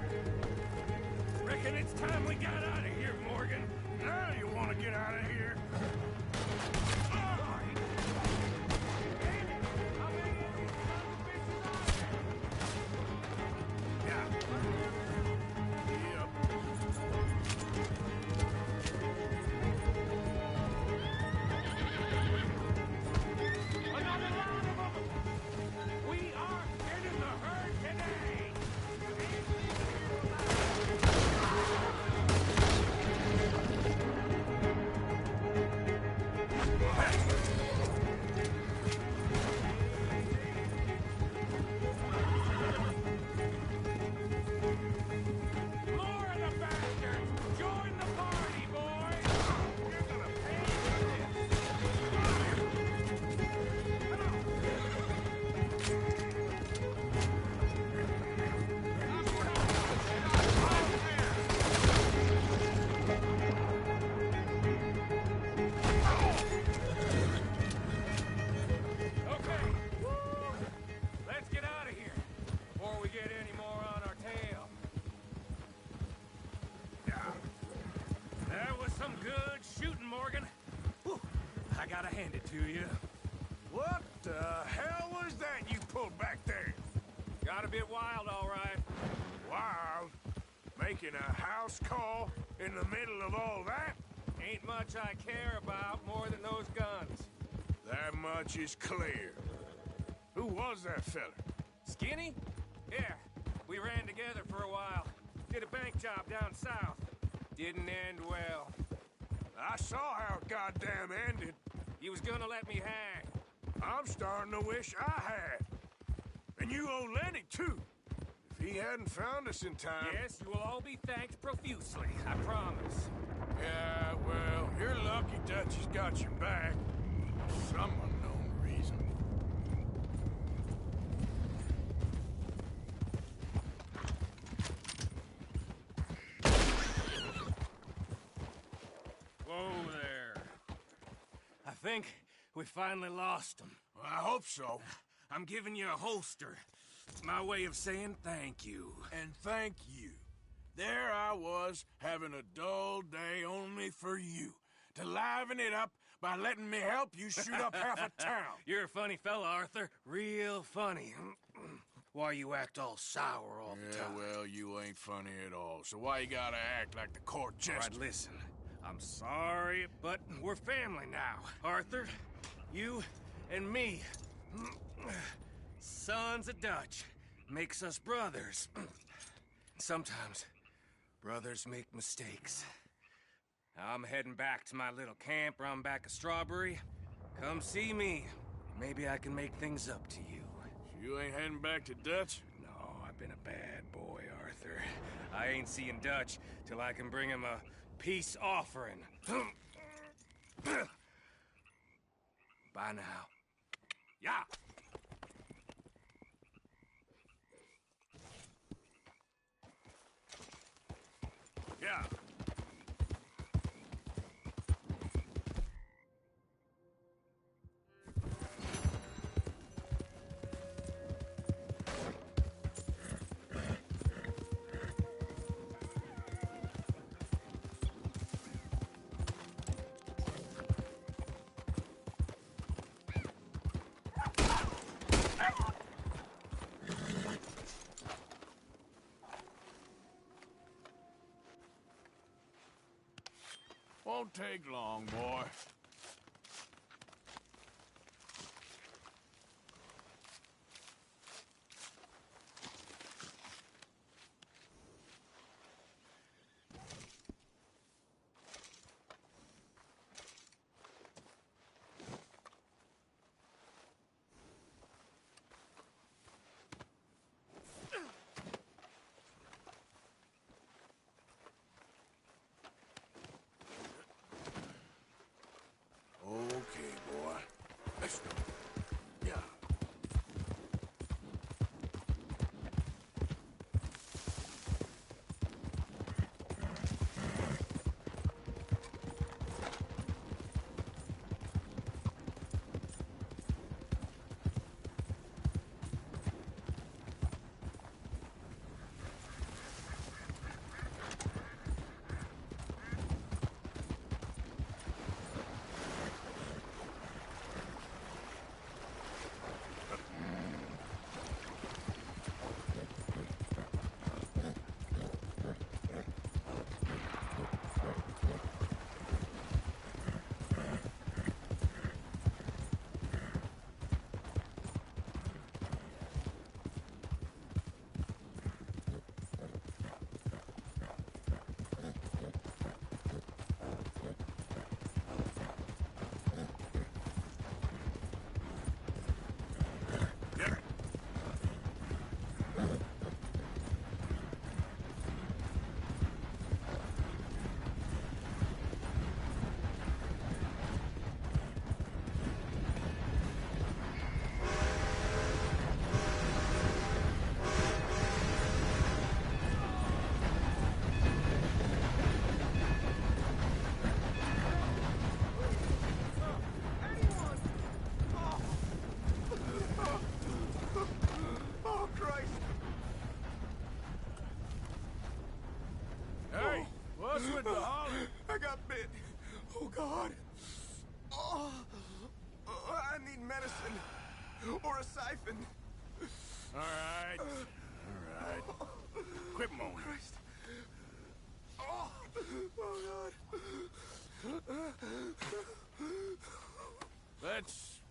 Reckon it's time we got out of here, Morgan. Now you want to get out of here? Another round of them! We are getting the herd today! More of the bastards! Join the party, boys! You're gonna pay for Okay. Let's get out of here before we get any more on our tail. That was some good shooting, Morgan. Whew. I gotta hand it to you. What the hell was that you pulled back there? Got a bit wild, all right. Wild? Making a house call in the middle of all that? Ain't much I care about more than those guns. That much is clear. Who was that fella? Skinny? Yeah, we ran together for a while. Did a bank job down south. Didn't end well. I saw how it goddamn ended. He was gonna let me hang. I'm starting to wish I had. And you owe Lenny, too. If he hadn't found us in time. Yes, you will all be thanked profusely, I promise. Yeah, well, you're lucky Dutch has got your back. For some unknown reason. Whoa there. I think we finally lost him. Well, I hope so. I'm giving you a holster. My way of saying thank you. And thank you. There I was, having a dull day only for you. To liven it up by letting me help you shoot up half a town. You're a funny fella, Arthur. Real funny. Why you act all sour all the time? Well, you ain't funny at all. So why you gotta act like the court jester? All right, listen. I'm sorry, but we're family now. Arthur, you and me. Sons of Dutch. Makes us brothers. Sometimes brothers make mistakes. I'm heading back to my little camp around back of Strawberry. Come see me. Maybe I can make things up to you. You ain't heading back to Dutch? No, I've been a bad boy, Arthur. I ain't seeing Dutch till I can bring him a peace offering. Bye now. Yeah. Yeah. Won't take long, boy. Okay, boy. Let's go. Yeah. I got bit. Oh, God. Oh, I need medicine. Or a siphon. All right. All right. Quit moaning. Christ. Oh, God. Let's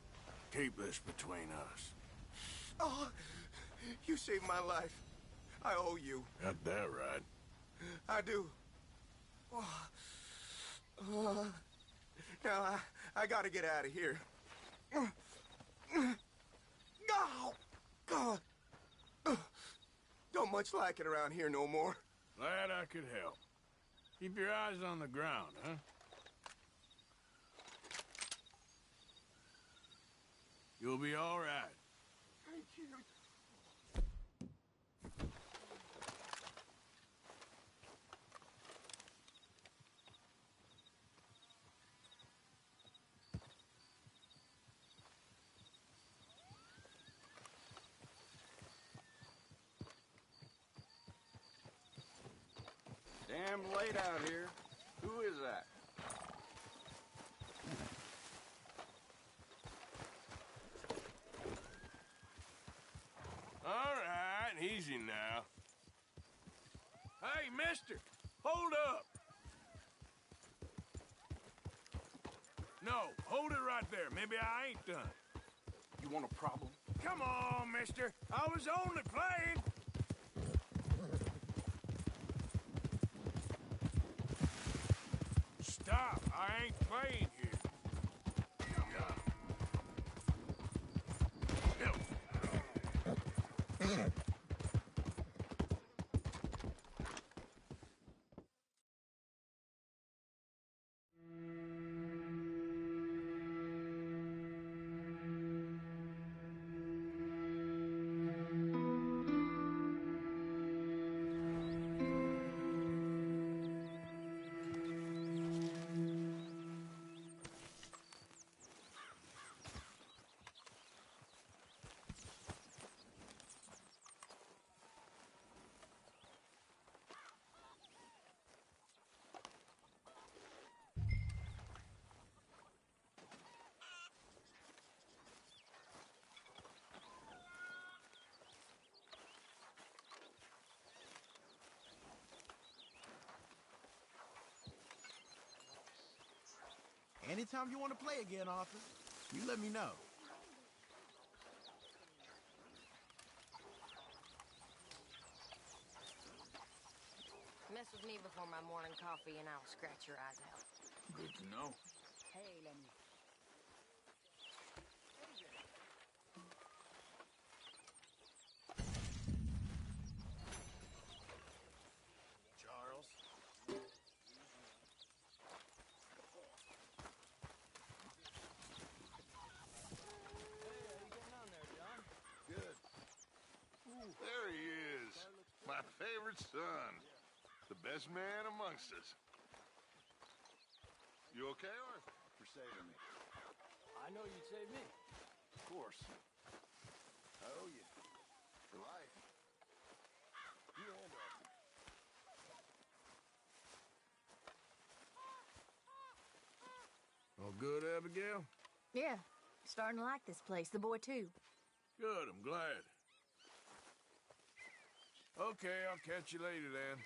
keep this between us. Oh, you saved my life. I owe you. Got that right. I do. Now, I gotta get out of here. Oh, God. Don't don't much like it around here no more. Glad I could help. Keep your eyes on the ground, huh? You'll be all right. Thank you. Damn late out here. Who is that? All right, easy now. Hey, mister, hold up. No, hold it right there. Maybe I ain't done. You want a problem? Come on, mister. I was only playing. Stop. I ain't playing here. Anytime you want to play again, Arthur, you let me know. Mess with me before my morning coffee and I'll scratch your eyes out. Good to know. Hey, Lenny. Charles. Good. There he is. My favorite son. The best man amongst us. You okay, Arthur? For saving me. I know you'd save me. Of course. Oh, yeah. For life. You and Arthur. All good, Abigail? Yeah, starting to like this place. The boy, too. Good, I'm glad. Okay, I'll catch you later then.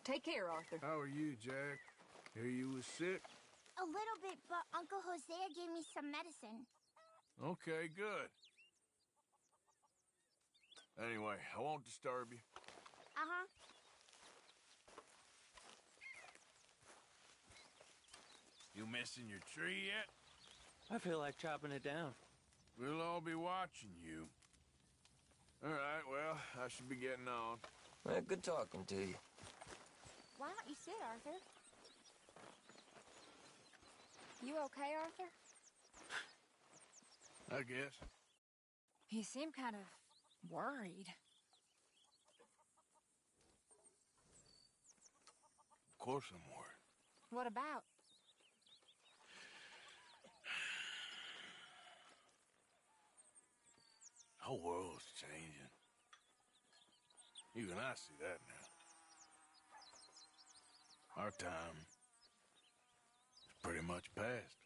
Take care, Arthur. How are you, Jack? Hear you was sick? A little bit, but Uncle Hosea gave me some medicine. Okay, good. Anyway, I won't disturb you. Uh-huh. You missing your tree yet? I feel like chopping it down. We'll all be watching you. All right, well, I should be getting on. Well, good talking to you. Why don't you sit, Arthur? You okay, Arthur? I guess. You seem kind of worried. Of course I'm worried. What about? The whole world's changing. Even I see that now. Our time is pretty much past.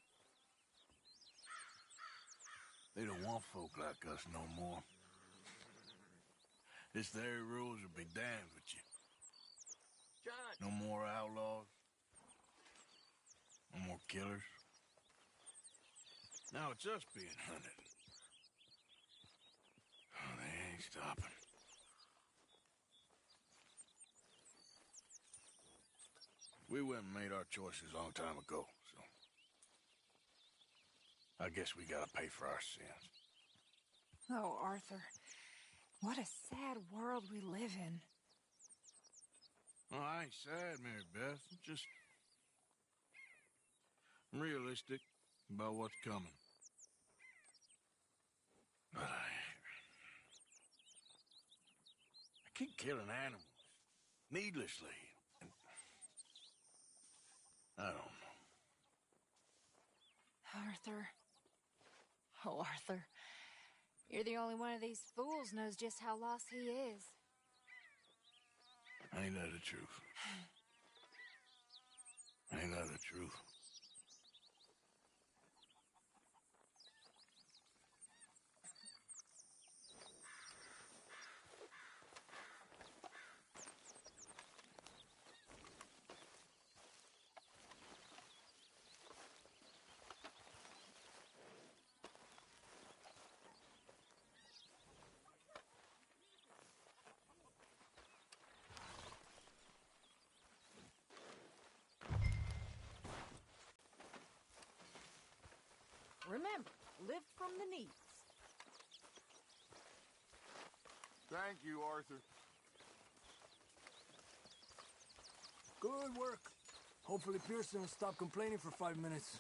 They don't want folk like us no more. This there rules will be damned with you. No more outlaws. No more killers. Now it's us being hunted. Oh, they ain't stopping. We went and made our choices a long time ago, so... I guess we gotta pay for our sins. Oh, Arthur. What a sad world we live in. Well, I ain't sad, Mary Beth. I'm just realistic about what's coming. But I keep killing animals needlessly. And I don't know. Arthur. Oh, Arthur. You're the only one of these fools knows just how lost he is. Ain't that the truth? Ain't that the truth? Remember, live from the knees. Thank you, Arthur. Good work. Hopefully Pearson will stop complaining for 5 minutes.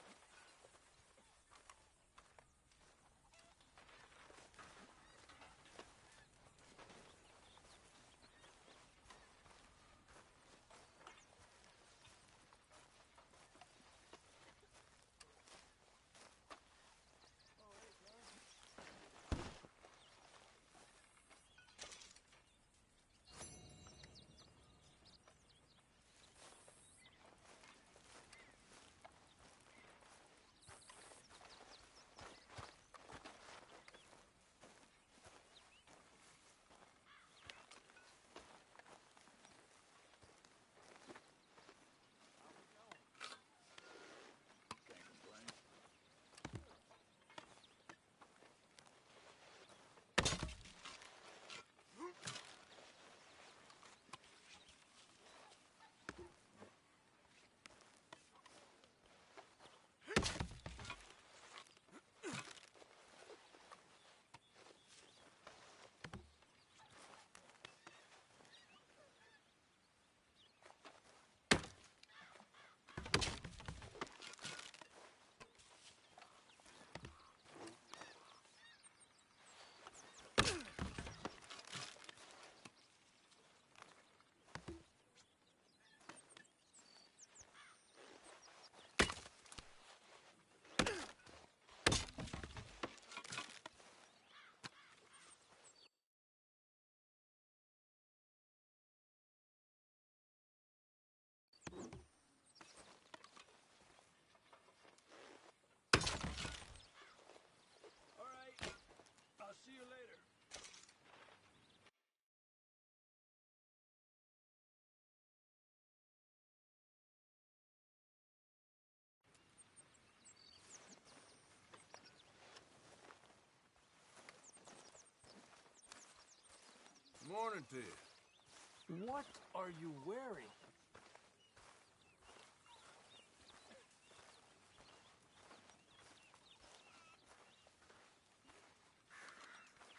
I'll see you later. Morning to you. What are you wearing?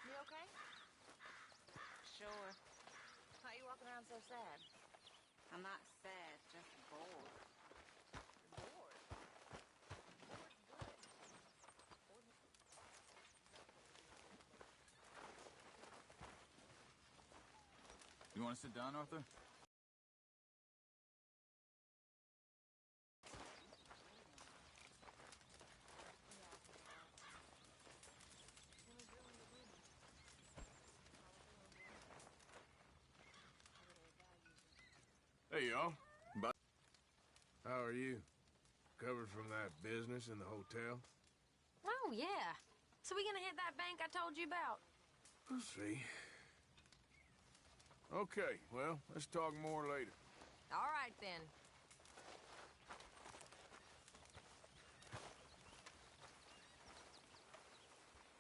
You okay? Sure. Why you walking around so sad? I'm not sad, just bored. You're bored. Bored's good. You want to sit down, Arthur? Hey, y'all. How are you? Recovered from that business in the hotel? Oh, yeah. So we gonna hit that bank I told you about? We'll see. Okay, well, let's talk more later. All right, then.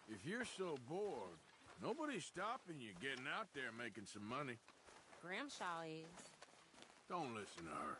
If you're so bored, nobody's stopping you getting out there making some money. Grimshaw is. Don't listen to her.